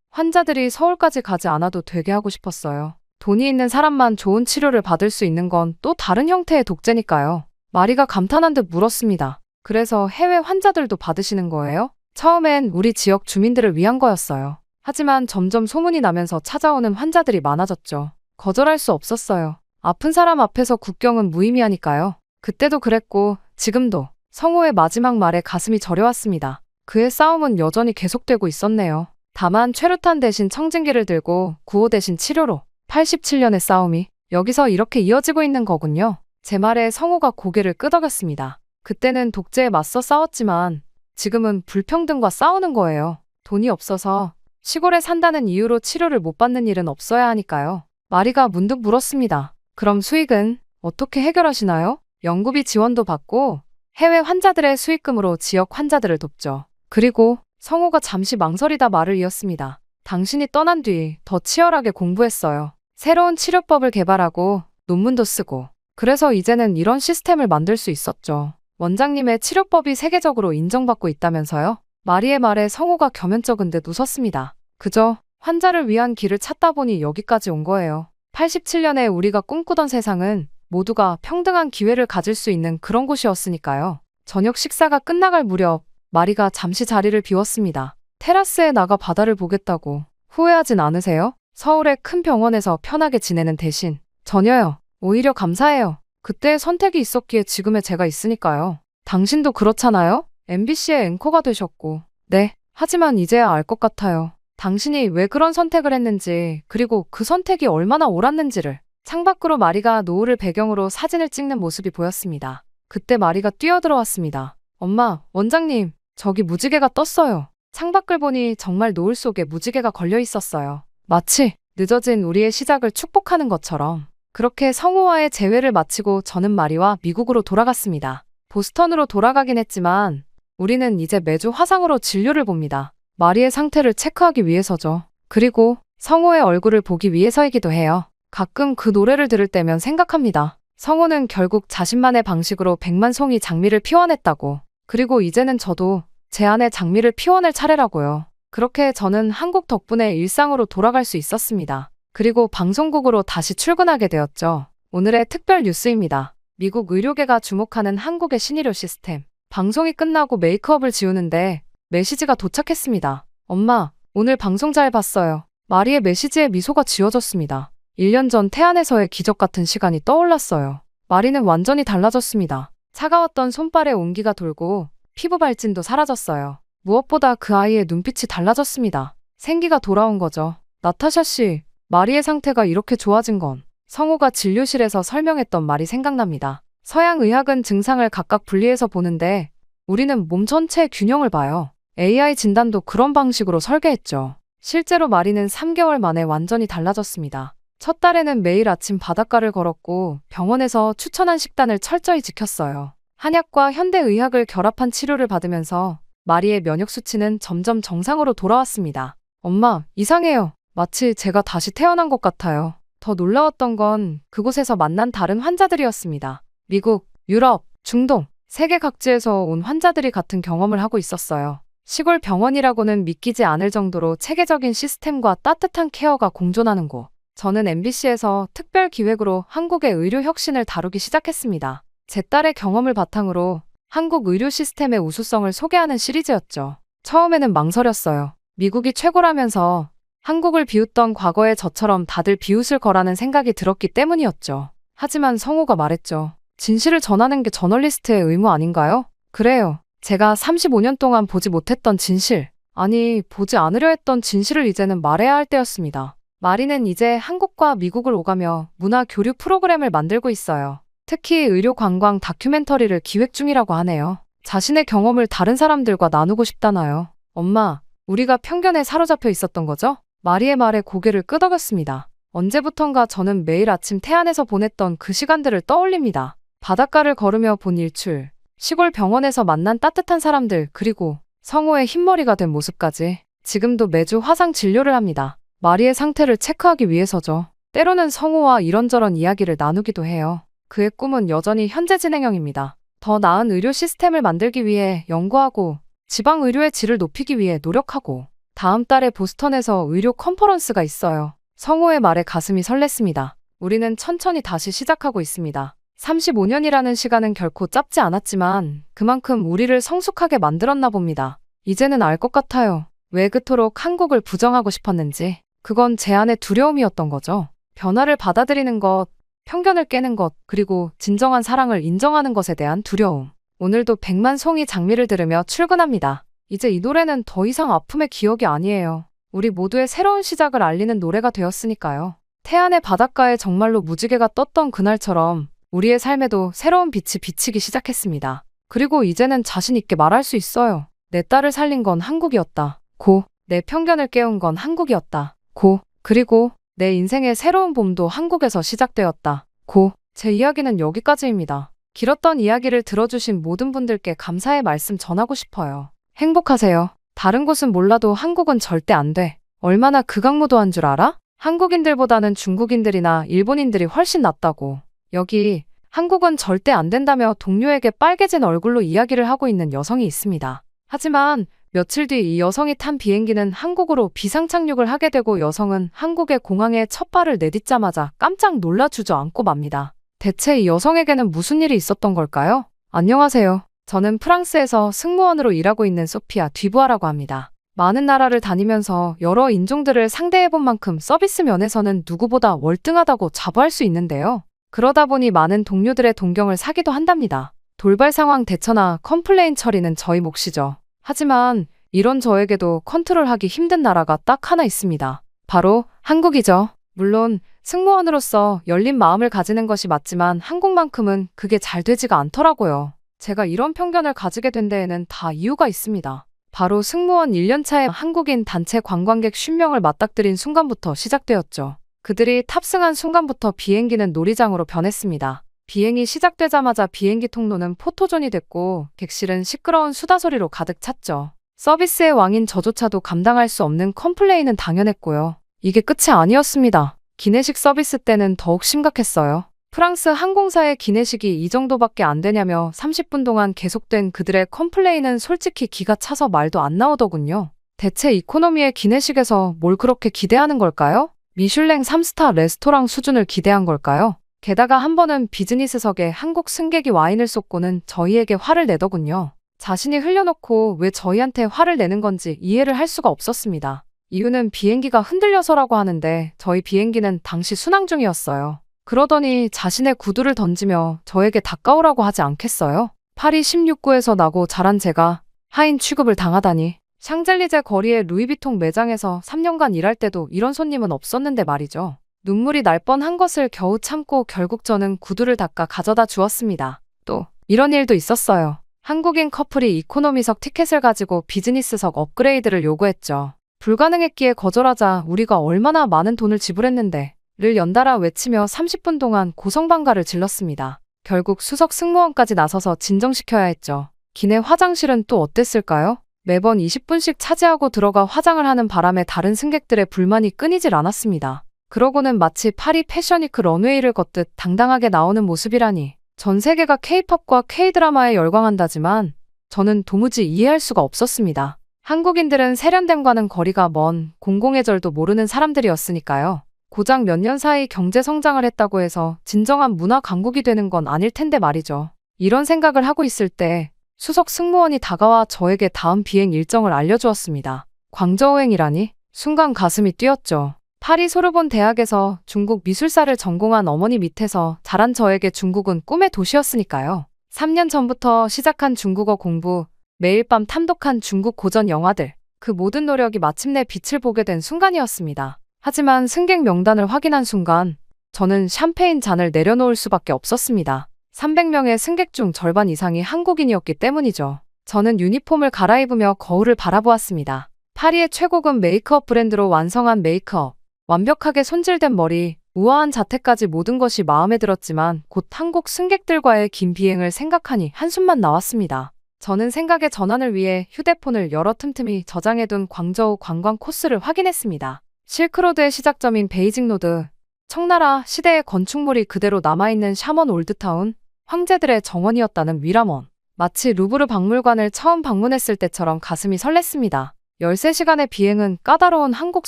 환자들이 서울까지 가지 않아도 되게 하고 싶었어요. 돈이 있는 사람만 좋은 치료를 받을 수 있는 건 또 다른 형태의 독재니까요. 마리가 감탄한 듯 물었습니다. 그래서 해외 환자들도 받으시는 거예요? 처음엔 우리 지역 주민들을 위한 거였어요. 하지만 점점 소문이 나면서 찾아오는 환자들이 많아졌죠. 거절할 수 없었어요. 아픈 사람 앞에서 국경은 무의미하니까요. 그때도 그랬고 지금도. 성우의 마지막 말에 가슴이 저려왔습니다. 그의 싸움은 여전히 계속되고 있었네요. 다만 최루탄 대신 청진기를 들고 구호 대신 치료로. 87년의 싸움이 여기서 이렇게 이어지고 있는 거군요. 제 말에 성우가 고개를 끄덕였습니다. 그때는 독재에 맞서 싸웠지만 지금은 불평등과 싸우는 거예요. 돈이 없어서 시골에 산다는 이유로 치료를 못 받는 일은 없어야 하니까요. 마리가 문득 물었습니다. 그럼 수익은 어떻게 해결하시나요? 연구비 지원도 받고 해외 환자들의 수익금으로 지역 환자들을 돕죠. 그리고 성우가 잠시 망설이다 말을 이었습니다. 당신이 떠난 뒤 더 치열하게 공부했어요. 새로운 치료법을 개발하고 논문도 쓰고. 그래서 이제는 이런 시스템을 만들 수 있었죠. 원장님의 치료법이 세계적으로 인정받고 있다면서요? 마리의 말에 성우가 겸연쩍은 듯 웃었습니다. 그저 환자를 위한 길을 찾다 보니 여기까지 온 거예요. 87년에 우리가 꿈꾸던 세상은 모두가 평등한 기회를 가질 수 있는 그런 곳이었으니까요. 저녁 식사가 끝나갈 무렵 마리가 잠시 자리를 비웠습니다. 테라스에 나가 바다를 보겠다고. 후회하진 않으세요? 서울의 큰 병원에서 편하게 지내는 대신. 전혀요. 오히려 감사해요. 그때의 선택이 있었기에 지금의 제가 있으니까요. 당신도 그렇잖아요? MBC의 앵커가 되셨고. 네. 하지만 이제야 알 것 같아요. 당신이 왜 그런 선택을 했는지, 그리고 그 선택이 얼마나 옳았는지를. 창밖으로 마리가 노을을 배경으로 사진을 찍는 모습이 보였습니다. 그때 마리가 뛰어들어왔습니다. 엄마, 원장님, 저기 무지개가 떴어요. 창밖을 보니 정말 노을 속에 무지개가 걸려 있었어요. 마치 늦어진 우리의 시작을 축복하는 것처럼. 그렇게 성우와의 재회를 마치고 저는 마리와 미국으로 돌아갔습니다. 보스턴으로 돌아가긴 했지만 우리는 이제 매주 화상으로 진료를 봅니다. 마리의 상태를 체크하기 위해서죠. 그리고 성우의 얼굴을 보기 위해서이기도 해요. 가끔 그 노래를 들을 때면 생각합니다. 성우는 결국 자신만의 방식으로 100만 송이 장미를 피워냈다고. 그리고 이제는 저도 제 안에 장미를 피워낼 차례라고요. 그렇게 저는 한국 덕분에 일상으로 돌아갈 수 있었습니다. 그리고 방송국으로 다시 출근하게 되었죠. 오늘의 특별 뉴스입니다. 미국 의료계가 주목하는 한국의 신의료 시스템. 방송이 끝나고 메이크업을 지우는데 메시지가 도착했습니다. 엄마, 오늘 방송 잘 봤어요. 마리의 메시지에 미소가 지어졌습니다. 1년 전 태안에서의 기적 같은 시간이 떠올랐어요. 마리는 완전히 달라졌습니다. 차가웠던 손발에 온기가 돌고 피부 발진도 사라졌어요. 무엇보다 그 아이의 눈빛이 달라졌습니다. 생기가 돌아온 거죠. 나타샤 씨, 마리의 상태가 이렇게 좋아진 건 성우가 진료실에서 설명했던 말이 생각납니다. 서양 의학은 증상을 각각 분리해서 보는데 우리는 몸 전체의 균형을 봐요. AI 진단도 그런 방식으로 설계했죠. 실제로 마리는 3개월 만에 완전히 달라졌습니다. 첫 달에는 매일 아침 바닷가를 걸었고 병원에서 추천한 식단을 철저히 지켰어요. 한약과 현대의학을 결합한 치료를 받으면서 마리의 면역 수치는 점점 정상으로 돌아왔습니다. 엄마, 이상해요. 마치 제가 다시 태어난 것 같아요. 더 놀라웠던 건 그곳에서 만난 다른 환자들이었습니다. 미국, 유럽, 중동, 세계 각지에서 온 환자들이 같은 경험을 하고 있었어요. 시골 병원이라고는 믿기지 않을 정도로 체계적인 시스템과 따뜻한 케어가 공존하는 곳. 저는 MBC에서 특별 기획으로 한국의 의료 혁신을 다루기 시작했습니다. 제 딸의 경험을 바탕으로 한국 의료 시스템의 우수성을 소개하는 시리즈였죠. 처음에는 망설였어요. 미국이 최고라면서 한국을 비웃던 과거의 저처럼 다들 비웃을 거라는 생각이 들었기 때문이었죠. 하지만 성우가 말했죠. 진실을 전하는 게 저널리스트의 의무 아닌가요? 그래요. 제가 35년 동안 보지 못했던 진실, 아니 보지 않으려 했던 진실을 이제는 말해야 할 때였습니다. 마리는 이제 한국과 미국을 오가며 문화 교류 프로그램을 만들고 있어요. 특히 의료 관광 다큐멘터리를 기획 중이라고 하네요. 자신의 경험을 다른 사람들과 나누고 싶다나요? 엄마, 우리가 편견에 사로잡혀 있었던 거죠? 마리의 말에 고개를 끄덕였습니다. 언제부턴가 저는 매일 아침 태안에서 보냈던 그 시간들을 떠올립니다. 바닷가를 걸으며 본 일출, 시골 병원에서 만난 따뜻한 사람들, 그리고 성우의 흰머리가 된 모습까지. 지금도 매주 화상 진료를 합니다. 마리의 상태를 체크하기 위해서죠. 때로는 성우와 이런저런 이야기를 나누기도 해요. 그의 꿈은 여전히 현재 진행형입니다. 더 나은 의료 시스템을 만들기 위해 연구하고 지방 의료의 질을 높이기 위해 노력하고 다음 달에 보스턴에서 의료 컨퍼런스가 있어요. 성우의 말에 가슴이 설렜습니다. 우리는 천천히 다시 시작하고 있습니다. 35년이라는 시간은 결코 짧지 않았지만 그만큼 우리를 성숙하게 만들었나 봅니다. 이제는 알 것 같아요. 왜 그토록 한국을 부정하고 싶었는지. 그건 제 안의 두려움이었던 거죠. 변화를 받아들이는 것, 편견을 깨는 것, 그리고 진정한 사랑을 인정하는 것에 대한 두려움. 오늘도 백만 송이 장미를 들으며 출근합니다. 이제 이 노래는 더 이상 아픔의 기억이 아니에요. 우리 모두의 새로운 시작을 알리는 노래가 되었으니까요. 태안의 바닷가에 정말로 무지개가 떴던 그날처럼 우리의 삶에도 새로운 빛이 비치기 시작했습니다. 그리고 이제는 자신 있게 말할 수 있어요. 내 딸을 살린 건 한국이었다. 고. 내 편견을 깨운 건 한국이었다. 고. 그리고 내 인생의 새로운 봄도 한국에서 시작되었다. 고. 제 이야기는 여기까지입니다. 길었던 이야기를 들어주신 모든 분들께 감사의 말씀 전하고 싶어요. 행복하세요. 다른 곳은 몰라도 한국은 절대 안 돼. 얼마나 극악무도한 줄 알아? 한국인들보다는 중국인들이나 일본인들이 훨씬 낫다고. 여기 한국은 절대 안 된다며 동료에게 빨개진 얼굴로 이야기를 하고 있는 여성이 있습니다. 하지만 며칠 뒤 이 여성이 탄 비행기는 한국으로 비상착륙을 하게 되고 여성은 한국의 공항에 첫 발을 내딛자마자 깜짝 놀라 주저앉고 맙니다. 대체 이 여성에게는 무슨 일이 있었던 걸까요? 안녕하세요. 저는 프랑스에서 승무원으로 일하고 있는 소피아 듀부아라고 합니다. 많은 나라를 다니면서 여러 인종들을 상대해본 만큼 서비스 면에서는 누구보다 월등하다고 자부할 수 있는데요. 그러다 보니 많은 동료들의 동경을 사기도 한답니다. 돌발 상황 대처나 컴플레인 처리는 저희 몫이죠. 하지만 이런 저에게도 컨트롤하기 힘든 나라가 딱 하나 있습니다. 바로 한국이죠. 물론 승무원으로서 열린 마음을 가지는 것이 맞지만 한국만큼은 그게 잘 되지가 않더라고요. 제가 이런 편견을 가지게 된 데에는 다 이유가 있습니다. 바로 승무원 1년차에 한국인 단체 관광객 50명을 맞닥뜨린 순간부터 시작되었죠. 그들이 탑승한 순간부터 비행기는 놀이장으로 변했습니다. 비행이 시작되자마자 비행기 통로는 포토존이 됐고 객실은 시끄러운 수다 소리로 가득 찼죠. 서비스의 왕인 저조차도 감당할 수 없는 컴플레인은 당연했고요. 이게 끝이 아니었습니다. 기내식 서비스 때는 더욱 심각했어요. 프랑스 항공사의 기내식이 이 정도밖에 안 되냐며 30분 동안 계속된 그들의 컴플레인은 솔직히 기가 차서 말도 안 나오더군요. 대체 이코노미의 기내식에서 뭘 그렇게 기대하는 걸까요? 미슐랭 3스타 레스토랑 수준을 기대한 걸까요? 게다가 한 번은 비즈니스석에 한국 승객이 와인을 쏟고는 저희에게 화를 내더군요. 자신이 흘려놓고 왜 저희한테 화를 내는 건지 이해를 할 수가 없었습니다. 이유는 비행기가 흔들려서라고 하는데 저희 비행기는 당시 순항 중이었어요. 그러더니 자신의 구두를 던지며 저에게 닦아오라고 하지 않겠어요? 파리 16구에서 나고 자란 제가 하인 취급을 당하다니. 샹젤리제 거리의 루이비통 매장에서 3년간 일할 때도 이런 손님은 없었는데 말이죠. 눈물이 날 뻔한 것을 겨우 참고 결국 저는 구두를 닦아 가져다 주었습니다. 또 이런 일도 있었어요. 한국인 커플이 이코노미석 티켓을 가지고 비즈니스석 업그레이드를 요구했죠. 불가능했기에 거절하자 우리가 얼마나 많은 돈을 지불했는데 를 연달아 외치며 30분 동안 고성방가를 질렀습니다. 결국 수석 승무원까지 나서서 진정시켜야 했죠. 기내 화장실은 또 어땠을까요? 매번 20분씩 차지하고 들어가 화장을 하는 바람에 다른 승객들의 불만이 끊이질 않았습니다. 그러고는 마치 파리 패션위크 런웨이를 걷듯 당당하게 나오는 모습이라니. 전 세계가 K-팝과 K-드라마에 열광한다지만 저는 도무지 이해할 수가 없었습니다. 한국인들은 세련됨과는 거리가 먼 공공의 절도 모르는 사람들이었으니까요. 고작 몇 년 사이 경제 성장을 했다고 해서 진정한 문화 강국이 되는 건 아닐 텐데 말이죠. 이런 생각을 하고 있을 때 수석 승무원이 다가와 저에게 다음 비행 일정을 알려주었습니다. 광저우행이라니? 순간 가슴이 뛰었죠. 파리 소르본 대학에서 중국 미술사를 전공한 어머니 밑에서 자란 저에게 중국은 꿈의 도시였으니까요. 3년 전부터 시작한 중국어 공부, 매일 밤 탐독한 중국 고전 영화들, 그 모든 노력이 마침내 빛을 보게 된 순간이었습니다. 하지만 승객 명단을 확인한 순간 저는 샴페인 잔을 내려놓을 수밖에 없었습니다. 300명의 승객 중 절반 이상이 한국인이었기 때문이죠. 저는 유니폼을 갈아입으며 거울을 바라보았습니다. 파리의 최고급 메이크업 브랜드로 완성한 메이크업, 완벽하게 손질된 머리, 우아한 자태까지 모든 것이 마음에 들었지만 곧 한국 승객들과의 긴 비행을 생각하니 한숨만 나왔습니다. 저는 생각의 전환을 위해 휴대폰을 열어 틈틈이 저장해둔 광저우 관광 코스를 확인했습니다. 실크로드의 시작점인 베이징로드, 청나라 시대의 건축물이 그대로 남아있는 샤먼 올드타운, 황제들의 정원이었다는 위라먼. 마치 루브르 박물관을 처음 방문했을 때처럼 가슴이 설렜습니다. 13시간의 비행은 까다로운 한국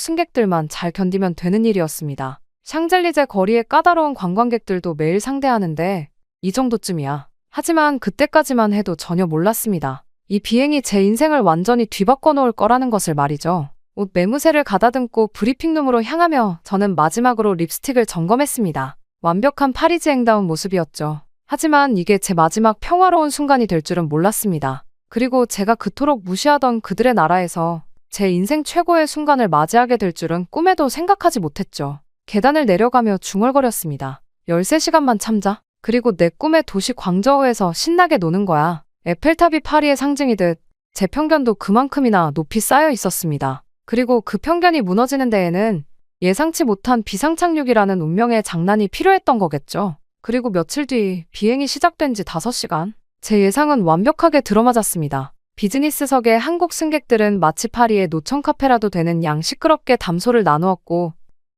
승객들만 잘 견디면 되는 일이었습니다. 샹젤리제 거리의 까다로운 관광객들도 매일 상대하는데 이 정도쯤이야. 하지만 그때까지만 해도 전혀 몰랐습니다. 이 비행이 제 인생을 완전히 뒤바꿔 놓을 거라는 것을 말이죠. 옷 매무새를 가다듬고 브리핑룸으로 향하며 저는 마지막으로 립스틱을 점검했습니다. 완벽한 파리지앵다운 모습이었죠. 하지만 이게 제 마지막 평화로운 순간이 될 줄은 몰랐습니다. 그리고 제가 그토록 무시하던 그들의 나라에서 제 인생 최고의 순간을 맞이하게 될 줄은 꿈에도 생각하지 못했죠. 계단을 내려가며 중얼거렸습니다. 13시간만 참자. 그리고 내 꿈의 도시 광저우에서 신나게 노는 거야. 에펠탑이 파리의 상징이듯 제 편견도 그만큼이나 높이 쌓여 있었습니다. 그리고 그 편견이 무너지는 데에는 예상치 못한 비상착륙이라는 운명의 장난이 필요했던 거겠죠. 그리고 며칠 뒤 비행이 시작된 지 5시간. 제 예상은 완벽하게 들어맞았습니다. 비즈니스석의 한국 승객들은 마치 파리의 노천 카페라도 되는 양 시끄럽게 담소를 나누었고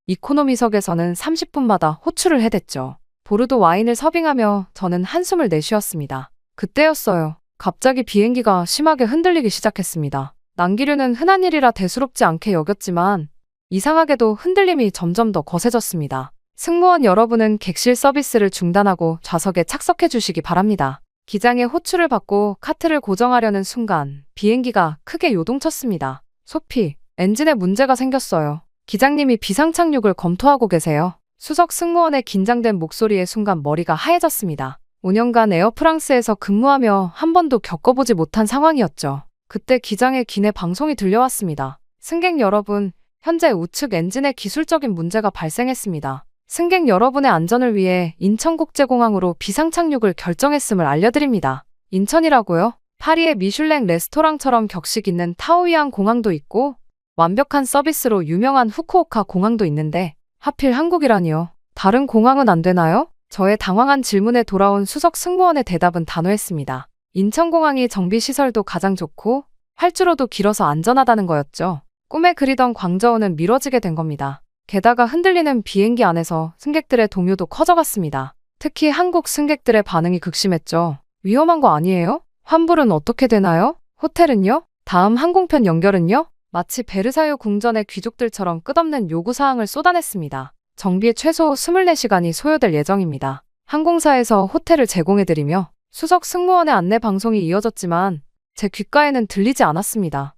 이코노미석에서는 30분마다 호출을 해댔죠. 보르도 와인을 서빙하며 저는 한숨을 내쉬었습니다. 그때였어요. 갑자기 비행기가 심하게 흔들리기 시작했습니다. 난기류는 흔한 일이라 대수롭지 않게 여겼지만 이상하게도 흔들림이 점점 더 거세졌습니다. 승무원 여러분은 객실 서비스를 중단하고 좌석에 착석해 주시기 바랍니다. 기장의 호출을 받고 카트를 고정하려는 순간 비행기가 크게 요동쳤습니다. 소피, 엔진에 문제가 생겼어요. 기장님이 비상착륙을 검토하고 계세요. 수석 승무원의 긴장된 목소리에 순간 머리가 하얘졌습니다. 5년간 에어프랑스에서 근무하며 한 번도 겪어보지 못한 상황이었죠. 그때 기장의 기내 방송이 들려왔습니다. 승객 여러분, 현재 우측 엔진에 기술적인 문제가 발생했습니다. 승객 여러분의 안전을 위해 인천국제공항으로 비상착륙을 결정했음을 알려드립니다. 인천이라고요? 파리의 미슐랭 레스토랑처럼 격식 있는 타오이안 공항도 있고 완벽한 서비스로 유명한 후쿠오카 공항도 있는데 하필 한국이라니요. 다른 공항은 안 되나요? 저의 당황한 질문에 돌아온 수석 승무원의 대답은 단호했습니다. 인천공항이 정비시설도 가장 좋고 활주로도 길어서 안전하다는 거였죠. 꿈에 그리던 광저우는 미뤄지게 된 겁니다. 게다가 흔들리는 비행기 안에서 승객들의 동요도 커져갔습니다. 특히 한국 승객들의 반응이 극심했죠. 위험한 거 아니에요? 환불은 어떻게 되나요? 호텔은요? 다음 항공편 연결은요? 마치 베르사유 궁전의 귀족들처럼 끝없는 요구사항을 쏟아냈습니다. 정비에 최소 24시간이 소요될 예정입니다. 항공사에서 호텔을 제공해드리며 수석 승무원의 안내 방송이 이어졌지만 제 귓가에는 들리지 않았습니다.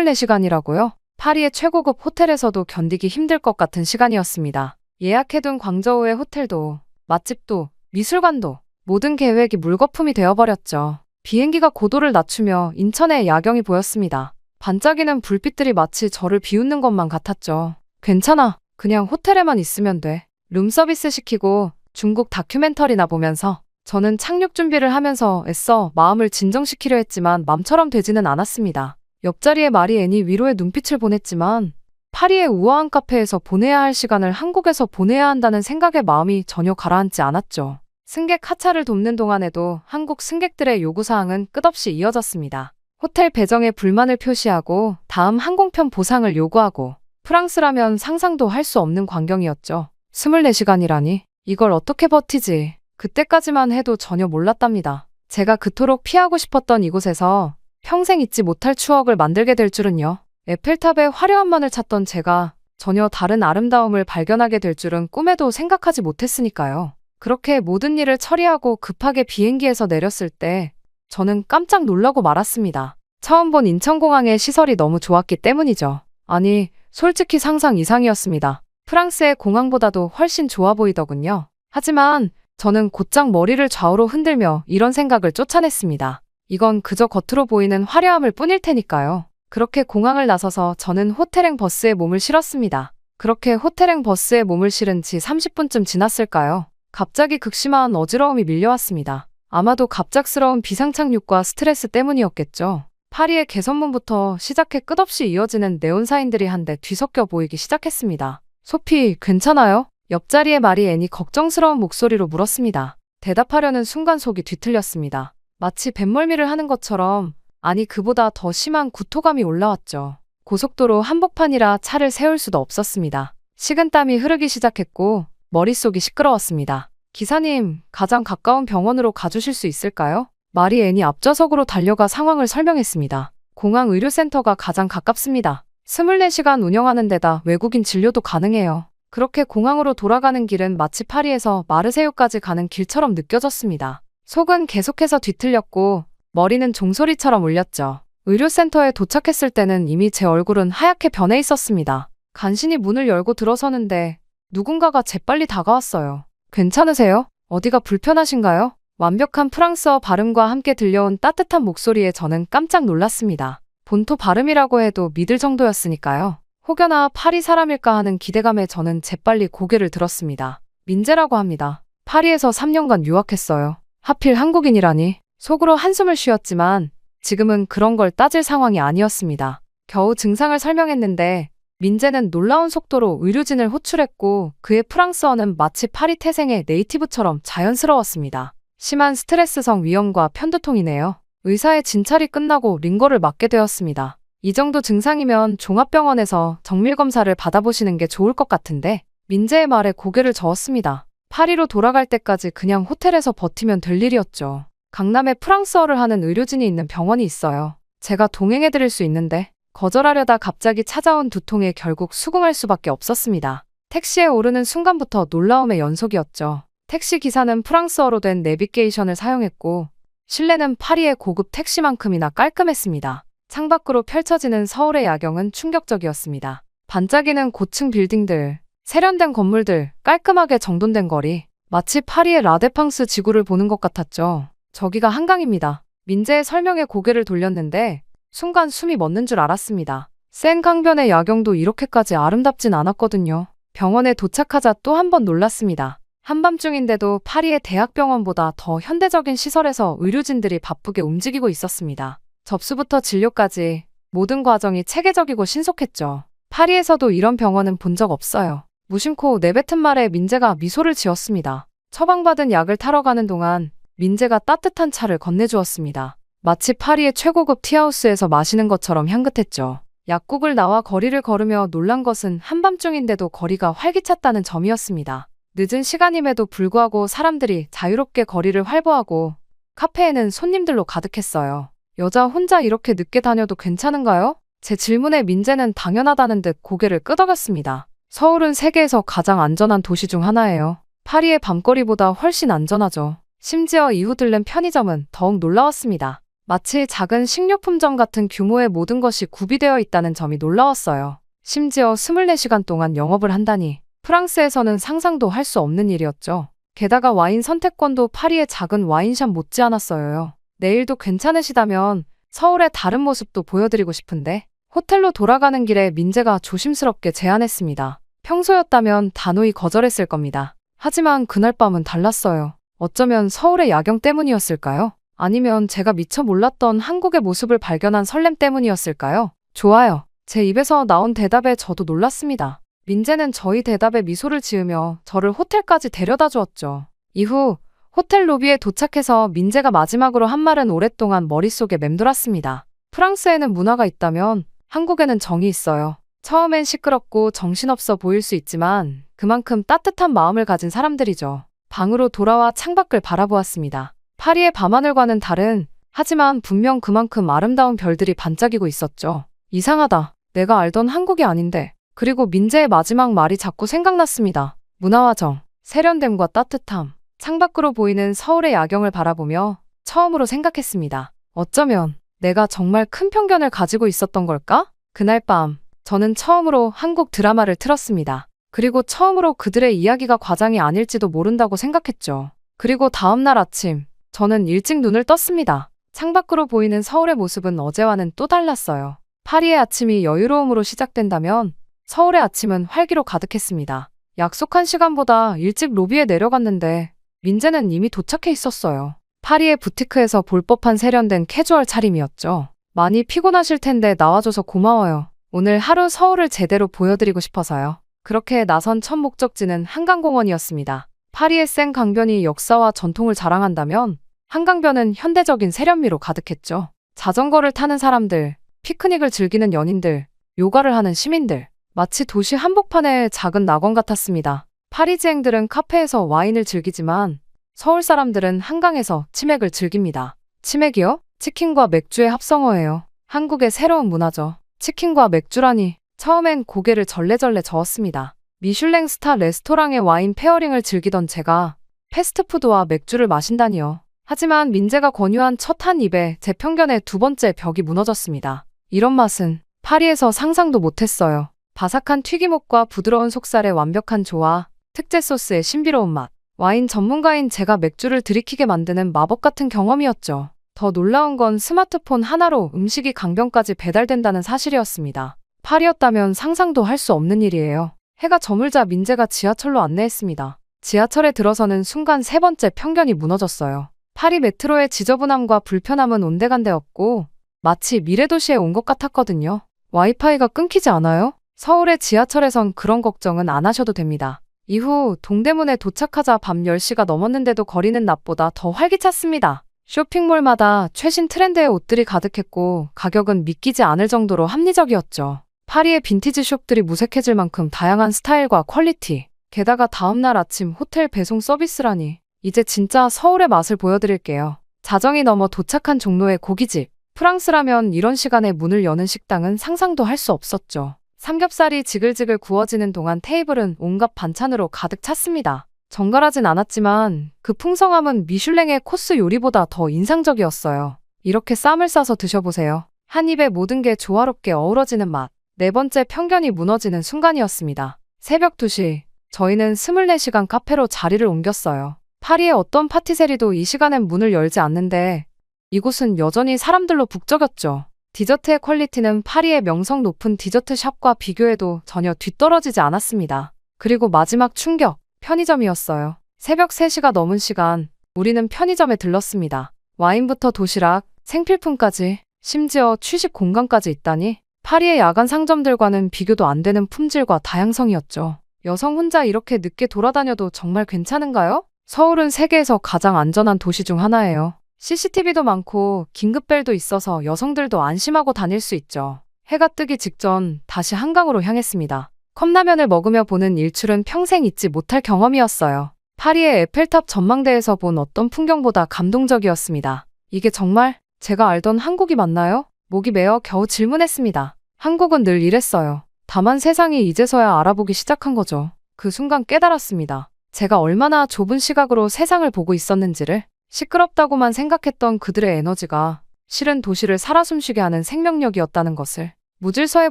24시간이라고요? 파리의 최고급 호텔에서도 견디기 힘들 것 같은 시간이었습니다. 예약해둔 광저우의 호텔도 맛집도 미술관도 모든 계획이 물거품이 되어버렸죠. 비행기가 고도를 낮추며 인천의 야경이 보였습니다. 반짝이는 불빛들이 마치 저를 비웃는 것만 같았죠. 괜찮아. 그냥 호텔에만 있으면 돼. 룸서비스 시키고 중국 다큐멘터리나 보면서 저는 착륙 준비를 하면서 애써 마음을 진정시키려 했지만 맘처럼 되지는 않았습니다. 옆자리에 마리앤이 위로의 눈빛을 보냈지만 파리의 우아한 카페에서 보내야 할 시간을 한국에서 보내야 한다는 생각에 마음이 전혀 가라앉지 않았죠. 승객 하차를 돕는 동안에도 한국 승객들의 요구사항은 끝없이 이어졌습니다. 호텔 배정에 불만을 표시하고 다음 항공편 보상을 요구하고 프랑스라면 상상도 할 수 없는 광경이었죠. 24시간이라니 이걸 어떻게 버티지? 그때까지만 해도 전혀 몰랐답니다. 제가 그토록 피하고 싶었던 이곳에서 평생 잊지 못할 추억을 만들게 될 줄은요. 에펠탑의 화려함만을 찾던 제가 전혀 다른 아름다움을 발견하게 될 줄은 꿈에도 생각하지 못했으니까요. 그렇게 모든 일을 처리하고 급하게 비행기에서 내렸을 때 저는 깜짝 놀라고 말았습니다. 처음 본 인천공항의 시설이 너무 좋았기 때문이죠. 아니, 솔직히 상상 이상이었습니다. 프랑스의 공항보다도 훨씬 좋아 보이더군요. 하지만 저는 곧장 머리를 좌우로 흔들며 이런 생각을 쫓아냈습니다. 이건 그저 겉으로 보이는 화려함일 뿐일 테니까요. 그렇게 공항을 나서서 저는 호텔행 버스에 몸을 실었습니다. 그렇게 호텔행 버스에 몸을 실은 지 30분쯤 지났을까요? 갑자기 극심한 어지러움이 밀려왔습니다. 아마도 갑작스러운 비상착륙과 스트레스 때문이었겠죠. 파리의 개선문부터 시작해 끝없이 이어지는 네온사인들이 한데 뒤섞여 보이기 시작했습니다. 소피, 괜찮아요? 옆자리의 마리 앤이 걱정스러운 목소리로 물었습니다. 대답하려는 순간 속이 뒤틀렸습니다. 마치 뱃멀미를 하는 것처럼, 아니 그보다 더 심한 구토감이 올라왔죠. 고속도로 한복판이라 차를 세울 수도 없었습니다. 식은땀이 흐르기 시작했고 머릿속이 시끄러웠습니다. 기사님, 가장 가까운 병원으로 가주실 수 있을까요? 마리 앤이 앞좌석으로 달려가 상황을 설명했습니다. 공항 의료센터가 가장 가깝습니다. 24시간 운영하는 데다 외국인 진료도 가능해요. 그렇게 공항으로 돌아가는 길은 마치 파리에서 마르세유까지 가는 길처럼 느껴졌습니다. 속은 계속해서 뒤틀렸고 머리는 종소리처럼 울렸죠. 의료센터에 도착했을 때는 이미 제 얼굴은 하얗게 변해 있었습니다. 간신히 문을 열고 들어서는데 누군가가 재빨리 다가왔어요. 괜찮으세요? 어디가 불편하신가요? 완벽한 프랑스어 발음과 함께 들려온 따뜻한 목소리에 저는 깜짝 놀랐습니다. 본토 발음이라고 해도 믿을 정도였으니까요. 혹여나 파리 사람일까 하는 기대감에 저는 재빨리 고개를 들었습니다. 민재라고 합니다. 파리에서 3년간 유학했어요. 하필 한국인이라니. 속으로 한숨을 쉬었지만 지금은 그런 걸 따질 상황이 아니었습니다. 겨우 증상을 설명했는데 민재는 놀라운 속도로 의료진을 호출했고 그의 프랑스어는 마치 파리 태생의 네이티브처럼 자연스러웠습니다. 심한 스트레스성 위염과 편두통이네요. 의사의 진찰이 끝나고 링거를 맞게 되었습니다. 이 정도 증상이면 종합병원에서 정밀검사를 받아보시는 게 좋을 것 같은데 민재의 말에 고개를 저었습니다. 파리로 돌아갈 때까지 그냥 호텔에서 버티면 될 일이었죠. 강남에 프랑스어를 하는 의료진이 있는 병원이 있어요. 제가 동행해드릴 수 있는데 거절하려다 갑자기 찾아온 두통에 결국 수긍할 수밖에 없었습니다. 택시에 오르는 순간부터 놀라움의 연속이었죠. 택시 기사는 프랑스어로 된 내비게이션을 사용했고 실내는 파리의 고급 택시만큼이나 깔끔했습니다. 창밖으로 펼쳐지는 서울의 야경은 충격적이었습니다. 반짝이는 고층 빌딩들, 세련된 건물들, 깔끔하게 정돈된 거리, 마치 파리의 라데팡스 지구를 보는 것 같았죠. 저기가 한강입니다. 민재의 설명에 고개를 돌렸는데 순간 숨이 멎는 줄 알았습니다. 센 강변의 야경도 이렇게까지 아름답진 않았거든요. 병원에 도착하자 또 한 번 놀랐습니다. 한밤중인데도 파리의 대학병원보다 더 현대적인 시설에서 의료진들이 바쁘게 움직이고 있었습니다. 접수부터 진료까지 모든 과정이 체계적이고 신속했죠. 파리에서도 이런 병원은 본 적 없어요. 무심코 내뱉은 말에 민재가 미소를 지었습니다. 처방받은 약을 타러 가는 동안 민재가 따뜻한 차를 건네주었습니다. 마치 파리의 최고급 티하우스에서 마시는 것처럼 향긋했죠. 약국을 나와 거리를 걸으며 놀란 것은 한밤중인데도 거리가 활기찼다는 점이었습니다. 늦은 시간임에도 불구하고 사람들이 자유롭게 거리를 활보하고 카페에는 손님들로 가득했어요. 여자 혼자 이렇게 늦게 다녀도 괜찮은가요? 제 질문에 민재는 당연하다는 듯 고개를 끄덕였습니다. 서울은 세계에서 가장 안전한 도시 중 하나예요. 파리의 밤거리보다 훨씬 안전하죠. 심지어 이후 들른 편의점은 더욱 놀라웠습니다. 마치 작은 식료품점 같은 규모의 모든 것이 구비되어 있다는 점이 놀라웠어요. 심지어 24시간 동안 영업을 한다니 프랑스에서는 상상도 할 수 없는 일이었죠. 게다가 와인 선택권도 파리의 작은 와인샵 못지않았어요. 내일도 괜찮으시다면 서울의 다른 모습도 보여드리고 싶은데 호텔로 돌아가는 길에 민재가 조심스럽게 제안했습니다. 평소였다면 단호히 거절했을 겁니다. 하지만 그날 밤은 달랐어요. 어쩌면 서울의 야경 때문이었을까요? 아니면 제가 미처 몰랐던 한국의 모습을 발견한 설렘 때문이었을까요? 좋아요. 제 입에서 나온 대답에 저도 놀랐습니다. 민재는 저희 대답에 미소를 지으며 저를 호텔까지 데려다 주었죠. 이후 호텔 로비에 도착해서 민재가 마지막으로 한 말은 오랫동안 머릿속에 맴돌았습니다. 프랑스에는 문화가 있다면 한국에는 정이 있어요. 처음엔 시끄럽고 정신없어 보일 수 있지만 그만큼 따뜻한 마음을 가진 사람들이죠. 방으로 돌아와 창밖을 바라보았습니다. 파리의 밤하늘과는 다른, 하지만 분명 그만큼 아름다운 별들이 반짝이고 있었죠. 이상하다. 내가 알던 한국이 아닌데. 그리고 민재의 마지막 말이 자꾸 생각났습니다. 문화와 정, 세련됨과 따뜻함. 창밖으로 보이는 서울의 야경을 바라보며 처음으로 생각했습니다. 어쩌면 내가 정말 큰 편견을 가지고 있었던 걸까? 그날 밤, 저는 처음으로 한국 드라마를 틀었습니다. 그리고 처음으로 그들의 이야기가 과장이 아닐지도 모른다고 생각했죠. 그리고 다음날 아침, 저는 일찍 눈을 떴습니다. 창밖으로 보이는 서울의 모습은 어제와는 또 달랐어요. 파리의 아침이 여유로움으로 시작된다면 서울의 아침은 활기로 가득했습니다. 약속한 시간보다 일찍 로비에 내려갔는데 민재는 이미 도착해 있었어요. 파리의 부티크에서 볼 법한 세련된 캐주얼 차림이었죠. 많이 피곤하실 텐데 나와줘서 고마워요. 오늘 하루 서울을 제대로 보여드리고 싶어서요. 그렇게 나선 첫 목적지는 한강공원이었습니다. 파리의 센 강변이 역사와 전통을 자랑한다면 한강변은 현대적인 세련미로 가득했죠. 자전거를 타는 사람들, 피크닉을 즐기는 연인들, 요가를 하는 시민들, 마치 도시 한복판의 작은 낙원 같았습니다. 파리지앵들은 카페에서 와인을 즐기지만 서울 사람들은 한강에서 치맥을 즐깁니다. 치맥이요? 치킨과 맥주의 합성어예요. 한국의 새로운 문화죠. 치킨과 맥주라니. 처음엔 고개를 절레절레 저었습니다. 미슐랭 스타 레스토랑의 와인 페어링을 즐기던 제가 패스트푸드와 맥주를 마신다니요. 하지만 민재가 권유한 첫 한 입에 제 편견의 두 번째 벽이 무너졌습니다. 이런 맛은 파리에서 상상도 못했어요. 바삭한 튀김옷과 부드러운 속살의 완벽한 조화, 특제 소스의 신비로운 맛. 와인 전문가인 제가 맥주를 들이키게 만드는 마법 같은 경험이었죠. 더 놀라운 건 스마트폰 하나로 음식이 강변까지 배달된다는 사실이었습니다. 파리였다면 상상도 할 수 없는 일이에요. 해가 저물자 민재가 지하철로 안내했습니다. 지하철에 들어서는 순간 세 번째 편견이 무너졌어요. 파리 메트로의 지저분함과 불편함은 온데간데 없고 마치 미래도시에 온 것 같았거든요. 와이파이가 끊기지 않아요? 서울의 지하철에선 그런 걱정은 안 하셔도 됩니다. 이후 동대문에 도착하자 밤 10시가 넘었는데도 거리는 낮보다 더 활기찼습니다. 쇼핑몰마다 최신 트렌드의 옷들이 가득했고 가격은 믿기지 않을 정도로 합리적이었죠. 파리의 빈티지 숍들이 무색해질 만큼 다양한 스타일과 퀄리티. 게다가 다음날 아침 호텔 배송 서비스라니. 이제 진짜 서울의 맛을 보여드릴게요. 자정이 넘어 도착한 종로의 고깃집. 프랑스라면 이런 시간에 문을 여는 식당은 상상도 할 수 없었죠. 삼겹살이 지글지글 구워지는 동안 테이블은 온갖 반찬으로 가득 찼습니다. 정갈하진 않았지만 그 풍성함은 미슐랭의 코스 요리보다 더 인상적이었어요. 이렇게 쌈을 싸서 드셔보세요. 한 입에 모든 게 조화롭게 어우러지는 맛. 네 번째 편견이 무너지는 순간이었습니다. 새벽 2시, 저희는 24시간 카페로 자리를 옮겼어요. 파리의 어떤 파티세리도 이 시간엔 문을 열지 않는데 이곳은 여전히 사람들로 북적였죠. 디저트의 퀄리티는 파리의 명성 높은 디저트 샵과 비교해도 전혀 뒤떨어지지 않았습니다. 그리고 마지막 충격, 편의점이었어요. 새벽 3시가 넘은 시간, 우리는 편의점에 들렀습니다. 와인부터 도시락, 생필품까지, 심지어 취식 공간까지 있다니 파리의 야간 상점들과는 비교도 안 되는 품질과 다양성이었죠. 여성 혼자 이렇게 늦게 돌아다녀도 정말 괜찮은가요? 서울은 세계에서 가장 안전한 도시 중 하나예요. CCTV도 많고 긴급벨도 있어서 여성들도 안심하고 다닐 수 있죠. 해가 뜨기 직전 다시 한강으로 향했습니다. 컵라면을 먹으며 보는 일출은 평생 잊지 못할 경험이었어요. 파리의 에펠탑 전망대에서 본 어떤 풍경보다 감동적이었습니다. 이게 정말 제가 알던 한국이 맞나요? 목이 메어 겨우 질문했습니다. 한국은 늘 이랬어요. 다만 세상이 이제서야 알아보기 시작한 거죠. 그 순간 깨달았습니다. 제가 얼마나 좁은 시각으로 세상을 보고 있었는지를. 시끄럽다고만 생각했던 그들의 에너지가 실은 도시를 살아 숨쉬게 하는 생명력이었다는 것을. 무질서해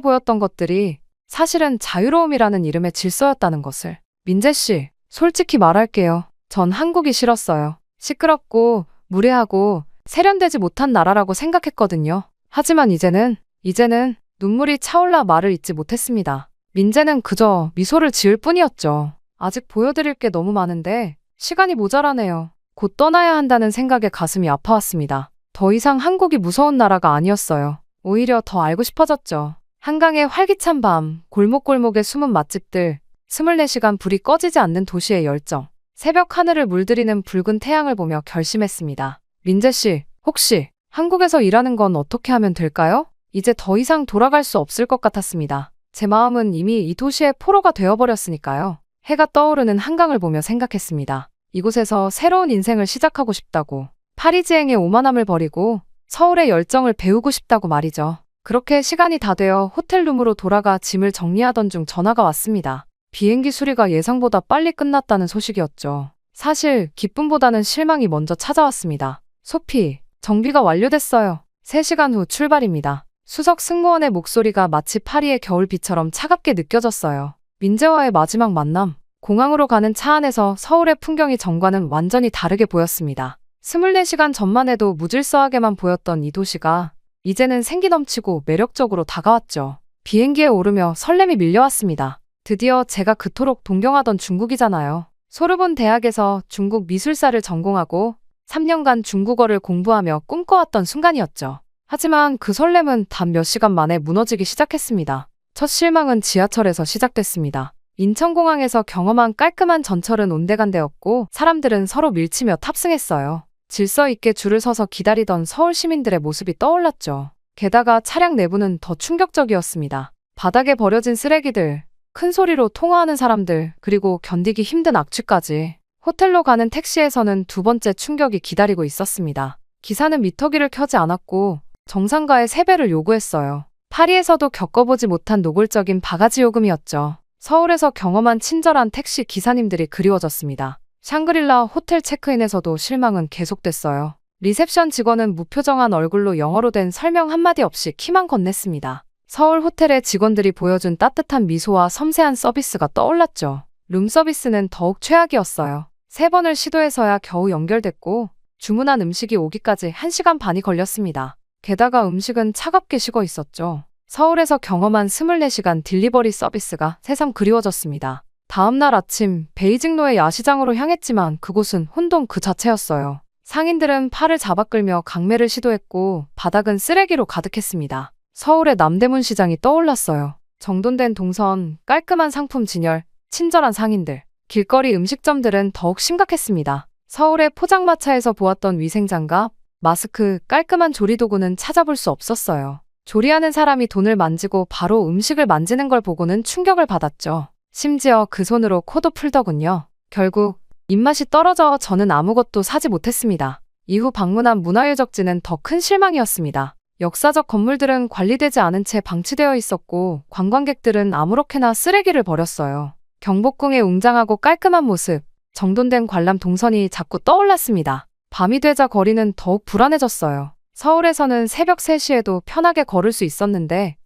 보였던 것들이 사실은 자유로움이라는 이름의 질서였다는 것을. 민재씨, 솔직히 말할게요. 전 한국이 싫었어요. 시끄럽고 무례하고 세련되지 못한 나라라고 생각했거든요. 하지만 이제는 눈물이 차올라 말을 잇지 못했습니다. 민재는 그저 미소를 지을 뿐이었죠. 아직 보여드릴 게 너무 많은데 시간이 모자라네요. 곧 떠나야 한다는 생각에 가슴이 아파왔습니다. 더 이상 한국이 무서운 나라가 아니었어요. 오히려 더 알고 싶어졌죠. 한강의 활기찬 밤, 골목골목의 숨은 맛집들, 24시간 불이 꺼지지 않는 도시의 열정, 새벽 하늘을 물들이는 붉은 태양을 보며 결심했습니다. 민재씨, 혹시 한국에서 일하는 건 어떻게 하면 될까요? 이제 더 이상 돌아갈 수 없을 것 같았습니다. 제 마음은 이미 이 도시의 포로가 되어버렸으니까요. 해가 떠오르는 한강을 보며 생각했습니다. 이곳에서 새로운 인생을 시작하고 싶다고. 파리지행의 오만함을 버리고 서울의 열정을 배우고 싶다고 말이죠. 그렇게 시간이 다 되어 호텔룸으로 돌아가 짐을 정리하던 중 전화가 왔습니다. 비행기 수리가 예상보다 빨리 끝났다는 소식이었죠. 사실 기쁨보다는 실망이 먼저 찾아왔습니다. 소피, 정비가 완료됐어요. 3시간 후 출발입니다. 수석 승무원의 목소리가 마치 파리의 겨울비처럼 차갑게 느껴졌어요. 민재와의 마지막 만남. 공항으로 가는 차 안에서 서울의 풍경이 전과는 완전히 다르게 보였습니다. 24시간 전만 해도 무질서하게만 보였던 이 도시가 이제는 생기 넘치고 매력적으로 다가왔죠. 비행기에 오르며 설렘이 밀려왔습니다. 드디어 제가 그토록 동경하던 중국이잖아요. 소르본 대학에서 중국 미술사를 전공하고 3년간 중국어를 공부하며 꿈꿔왔던 순간이었죠. 하지만 그 설렘은 단 몇 시간 만에 무너지기 시작했습니다. 첫 실망은 지하철에서 시작됐습니다. 인천공항에서 경험한 깔끔한 전철은 온데간데였고 사람들은 서로 밀치며 탑승했어요. 질서 있게 줄을 서서 기다리던 서울 시민들의 모습이 떠올랐죠. 게다가 차량 내부는 더 충격적이었습니다. 바닥에 버려진 쓰레기들, 큰 소리로 통화하는 사람들, 그리고 견디기 힘든 악취까지. 호텔로 가는 택시에서는 두 번째 충격이 기다리고 있었습니다. 기사는 미터기를 켜지 않았고 정상가의 3배를 요구했어요. 파리에서도 겪어보지 못한 노골적인 바가지 요금이었죠. 서울에서 경험한 친절한 택시 기사님들이 그리워졌습니다. 샹그릴라 호텔 체크인에서도 실망은 계속됐어요. 리셉션 직원은 무표정한 얼굴로 영어로 된 설명 한마디 없이 키만 건넸습니다. 서울 호텔의 직원들이 보여준 따뜻한 미소와 섬세한 서비스가 떠올랐죠. 룸서비스는 더욱 최악이었어요. 3번을 시도해서야 겨우 연결됐고 주문한 음식이 오기까지 1시간 반이 걸렸습니다. 게다가 음식은 차갑게 식어 있었죠. 서울에서 경험한 24시간 딜리버리 서비스가 새삼 그리워졌습니다. 다음날 아침 베이징로의 야시장으로 향했지만 그곳은 혼돈 그 자체였어요. 상인들은 팔을 잡아끌며 강매를 시도했고 바닥은 쓰레기로 가득했습니다. 서울의 남대문 시장이 떠올랐어요. 정돈된 동선, 깔끔한 상품 진열, 친절한 상인들. 길거리 음식점들은 더욱 심각했습니다. 서울의 포장마차에서 보았던 위생장갑, 마스크, 깔끔한 조리도구는 찾아볼 수 없었어요. 조리하는 사람이 돈을 만지고 바로 음식을 만지는 걸 보고는 충격을 받았죠. 심지어 그 손으로 코도 풀더군요. 결국 입맛이 떨어져 저는 아무것도 사지 못했습니다. 이후 방문한 문화유적지는 더 큰 실망이었습니다. 역사적 건물들은 관리되지 않은 채 방치되어 있었고 관광객들은 아무렇게나 쓰레기를 버렸어요. 경복궁의 웅장하고 깔끔한 모습, 정돈된 관람 동선이 자꾸 떠올랐습니다. 밤이 되자 거리는 더욱 불안해졌어요. 서울에서는 새벽 3시에도 편하게 걸을 수 있었는데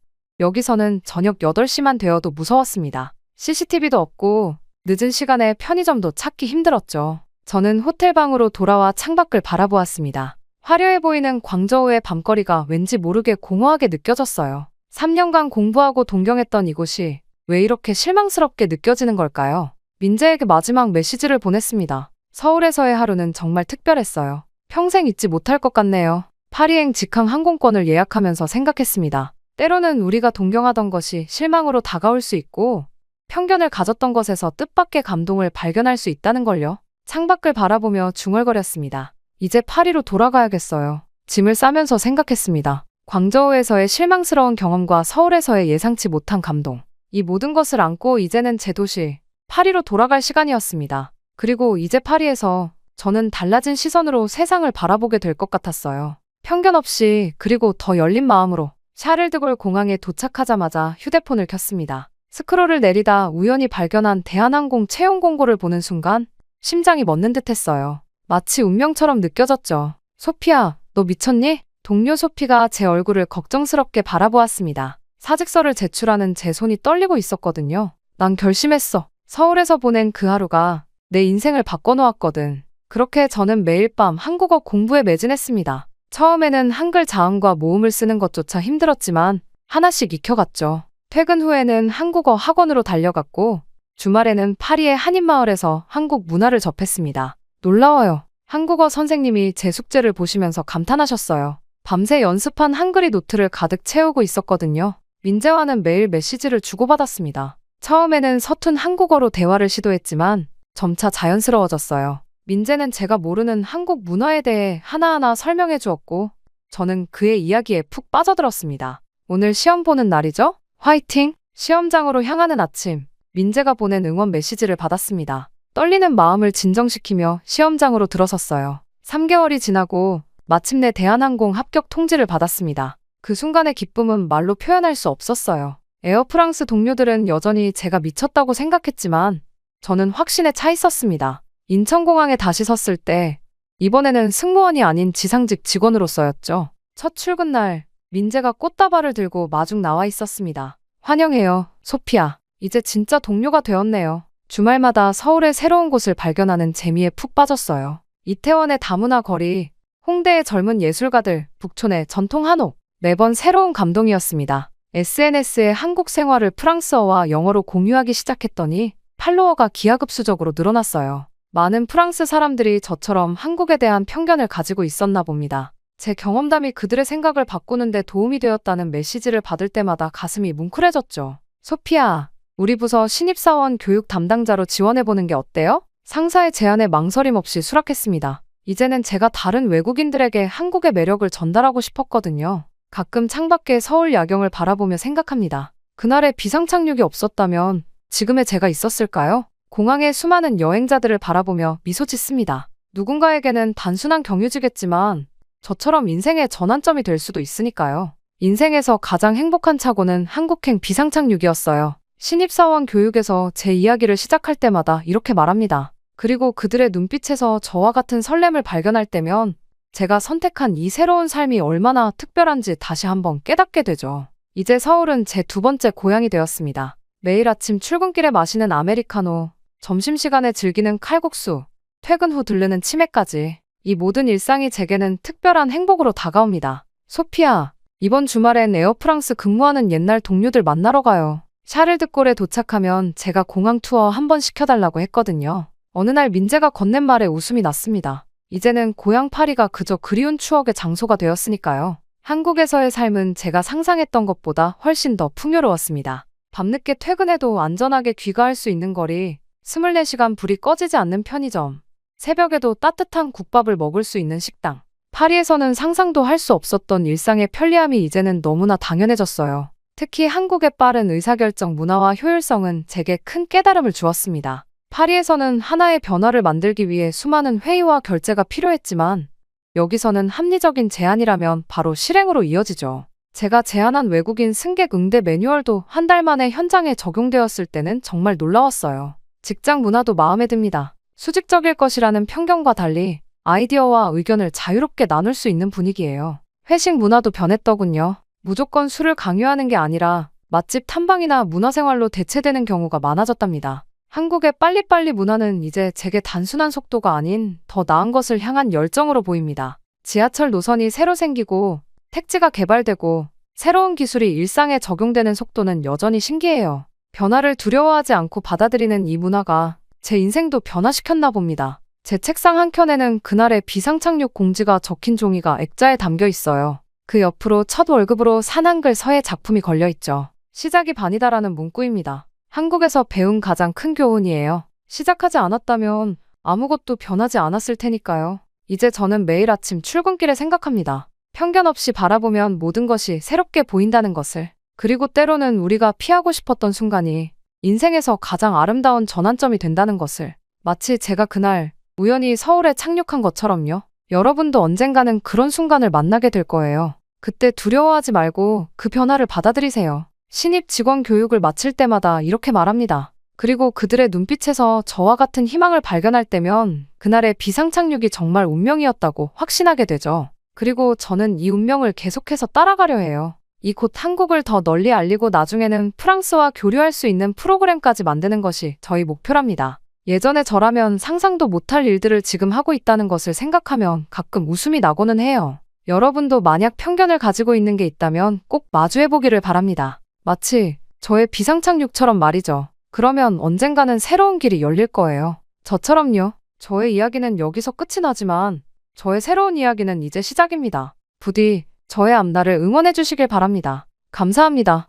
여기서는 저녁 8시만 되어도 무서웠습니다. CCTV도 없고 늦은 시간에 편의점도 찾기 힘들었죠. 저는 호텔방으로 돌아와 창밖을 바라보았습니다. 화려해 보이는 광저우의 밤거리가 왠지 모르게 공허하게 느껴졌어요. 3년간 공부하고 동경했던 이곳이 왜 이렇게 실망스럽게 느껴지는 걸까요? 민재에게 마지막 메시지를 보냈습니다. 서울에서의 하루는 정말 특별했어요. 평생 잊지 못할 것 같네요. 파리행 직항 항공권을 예약하면서 생각했습니다. 때로는 우리가 동경하던 것이 실망으로 다가올 수 있고 편견을 가졌던 것에서 뜻밖의 감동을 발견할 수 있다는 걸요. 창밖을 바라보며 중얼거렸습니다. 이제 파리로 돌아가야겠어요. 짐을 싸면서 생각했습니다. 광저우에서의 실망스러운 경험과 서울에서의 예상치 못한 감동. 이 모든 것을 안고 이제는 제 도시, 파리로 돌아갈 시간이었습니다. 그리고 이제 파리에서 저는 달라진 시선으로 세상을 바라보게 될 것 같았어요. 편견 없이 그리고 더 열린 마음으로 샤를드골 공항에 도착하자마자 휴대폰을 켰습니다. 스크롤을 내리다 우연히 발견한 대한항공 채용 공고를 보는 순간 심장이 멎는 듯 했어요. 마치 운명처럼 느껴졌죠. 소피야, 너 미쳤니? 동료 소피가 제 얼굴을 걱정스럽게 바라보았습니다. 사직서를 제출하는 제 손이 떨리고 있었거든요. 난 결심했어. 서울에서 보낸 그 하루가 내 인생을 바꿔놓았거든. 그렇게 저는 매일 밤 한국어 공부에 매진했습니다. 처음에는 한글 자음과 모음을 쓰는 것조차 힘들었지만 하나씩 익혀갔죠. 퇴근 후에는 한국어 학원으로 달려갔고 주말에는 파리의 한인마을에서 한국 문화를 접했습니다. 놀라워요. 한국어 선생님이 제 숙제를 보시면서 감탄하셨어요. 밤새 연습한 한글이 노트를 가득 채우고 있었거든요. 민재와는 매일 메시지를 주고받았습니다. 처음에는 서툰 한국어로 대화를 시도했지만 점차 자연스러워졌어요. 민재는 제가 모르는 한국 문화에 대해 하나하나 설명해 주었고 저는 그의 이야기에 푹 빠져들었습니다. 오늘 시험 보는 날이죠? 화이팅! 시험장으로 향하는 아침, 민재가 보낸 응원 메시지를 받았습니다. 떨리는 마음을 진정시키며 시험장으로 들어섰어요. 3개월이 지나고 마침내 대한항공 합격 통지를 받았습니다. 그 순간의 기쁨은 말로 표현할 수 없었어요. 에어프랑스 동료들은 여전히 제가 미쳤다고 생각했지만 저는 확신에 차 있었습니다. 인천공항에 다시 섰을 때 이번에는 승무원이 아닌 지상직 직원으로서였죠. 첫 출근 날 민재가 꽃다발을 들고 마중 나와 있었습니다. 환영해요, 소피아. 이제 진짜 동료가 되었네요. 주말마다 서울의 새로운 곳을 발견하는 재미에 푹 빠졌어요. 이태원의 다문화 거리, 홍대의 젊은 예술가들, 북촌의 전통 한옥. 매번 새로운 감동이었습니다. SNS에 한국 생활을 프랑스어와 영어로 공유하기 시작했더니 팔로워가 기하급수적으로 늘어났어요. 많은 프랑스 사람들이 저처럼 한국에 대한 편견을 가지고 있었나 봅니다. 제 경험담이 그들의 생각을 바꾸는 데 도움이 되었다는 메시지를 받을 때마다 가슴이 뭉클해졌죠. 소피아, 우리 부서 신입사원 교육 담당자로 지원해보는 게 어때요? 상사의 제안에 망설임 없이 수락했습니다. 이제는 제가 다른 외국인들에게 한국의 매력을 전달하고 싶었거든요. 가끔 창밖의 서울 야경을 바라보며 생각합니다. 그날의 비상착륙이 없었다면 지금의 제가 있었을까요? 공항의 수많은 여행자들을 바라보며 미소 짓습니다. 누군가에게는 단순한 경유지겠지만 저처럼 인생의 전환점이 될 수도 있으니까요. 인생에서 가장 행복한 착오는 한국행 비상착륙이었어요. 신입사원 교육에서 제 이야기를 시작할 때마다 이렇게 말합니다. 그리고 그들의 눈빛에서 저와 같은 설렘을 발견할 때면 제가 선택한 이 새로운 삶이 얼마나 특별한지 다시 한번 깨닫게 되죠. 이제 서울은 제 두 번째 고향이 되었습니다. 매일 아침 출근길에 마시는 아메리카노, 점심시간에 즐기는 칼국수, 퇴근 후 들르는 치맥까지 이 모든 일상이 제게는 특별한 행복으로 다가옵니다. 소피아, 이번 주말엔 에어프랑스 근무하는 옛날 동료들 만나러 가요. 샤를드골에 도착하면 제가 공항 투어 한번 시켜달라고 했거든요. 어느 날 민재가 건넨 말에 웃음이 났습니다. 이제는 고향 파리가 그저 그리운 추억의 장소가 되었으니까요. 한국에서의 삶은 제가 상상했던 것보다 훨씬 더 풍요로웠습니다. 밤늦게 퇴근해도 안전하게 귀가할 수 있는 거리, 24시간 불이 꺼지지 않는 편의점, 새벽에도 따뜻한 국밥을 먹을 수 있는 식당. 파리에서는 상상도 할 수 없었던 일상의 편리함이 이제는 너무나 당연해졌어요. 특히 한국의 빠른 의사결정 문화와 효율성은 제게 큰 깨달음을 주었습니다. 파리에서는 하나의 변화를 만들기 위해 수많은 회의와 결제가 필요했지만 여기서는 합리적인 제안이라면 바로 실행으로 이어지죠. 제가 제안한 외국인 승객 응대 매뉴얼도 한 달 만에 현장에 적용되었을 때는 정말 놀라웠어요. 직장 문화도 마음에 듭니다. 수직적일 것이라는 편견과 달리 아이디어와 의견을 자유롭게 나눌 수 있는 분위기예요. 회식 문화도 변했더군요. 무조건 술을 강요하는 게 아니라 맛집 탐방이나 문화생활로 대체되는 경우가 많아졌답니다. 한국의 빨리빨리 문화는 이제 제게 단순한 속도가 아닌 더 나은 것을 향한 열정으로 보입니다. 지하철 노선이 새로 생기고 택지가 개발되고 새로운 기술이 일상에 적용되는 속도는 여전히 신기해요. 변화를 두려워하지 않고 받아들이는 이 문화가 제 인생도 변화시켰나 봅니다. 제 책상 한켠에는 그날의 비상착륙 공지가 적힌 종이가 액자에 담겨 있어요. 그 옆으로 첫 월급으로 산 한글 서예 작품이 걸려 있죠. 시작이 반이다라는 문구입니다. 한국에서 배운 가장 큰 교훈이에요. 시작하지 않았다면 아무것도 변하지 않았을 테니까요. 이제 저는 매일 아침 출근길에 생각합니다. 편견 없이 바라보면 모든 것이 새롭게 보인다는 것을. 그리고 때로는 우리가 피하고 싶었던 순간이 인생에서 가장 아름다운 전환점이 된다는 것을. 마치 제가 그날 우연히 서울에 착륙한 것처럼요. 여러분도 언젠가는 그런 순간을 만나게 될 거예요. 그때 두려워하지 말고 그 변화를 받아들이세요. 신입 직원 교육을 마칠 때마다 이렇게 말합니다. 그리고 그들의 눈빛에서 저와 같은 희망을 발견할 때면 그날의 비상착륙이 정말 운명이었다고 확신하게 되죠. 그리고 저는 이 운명을 계속해서 따라가려 해요. 이 곧 한국을 더 널리 알리고 나중에는 프랑스와 교류할 수 있는 프로그램까지 만드는 것이 저희 목표랍니다. 예전에 저라면 상상도 못할 일들을 지금 하고 있다는 것을 생각하면 가끔 웃음이 나고는 해요. 여러분도 만약 편견을 가지고 있는 게 있다면 꼭 마주해보기를 바랍니다. 마치 저의 비상착륙처럼 말이죠. 그러면 언젠가는 새로운 길이 열릴 거예요. 저처럼요. 저의 이야기는 여기서 끝이 나지만 저의 새로운 이야기는 이제 시작입니다. 부디 저의 앞날을 응원해 주시길 바랍니다. 감사합니다.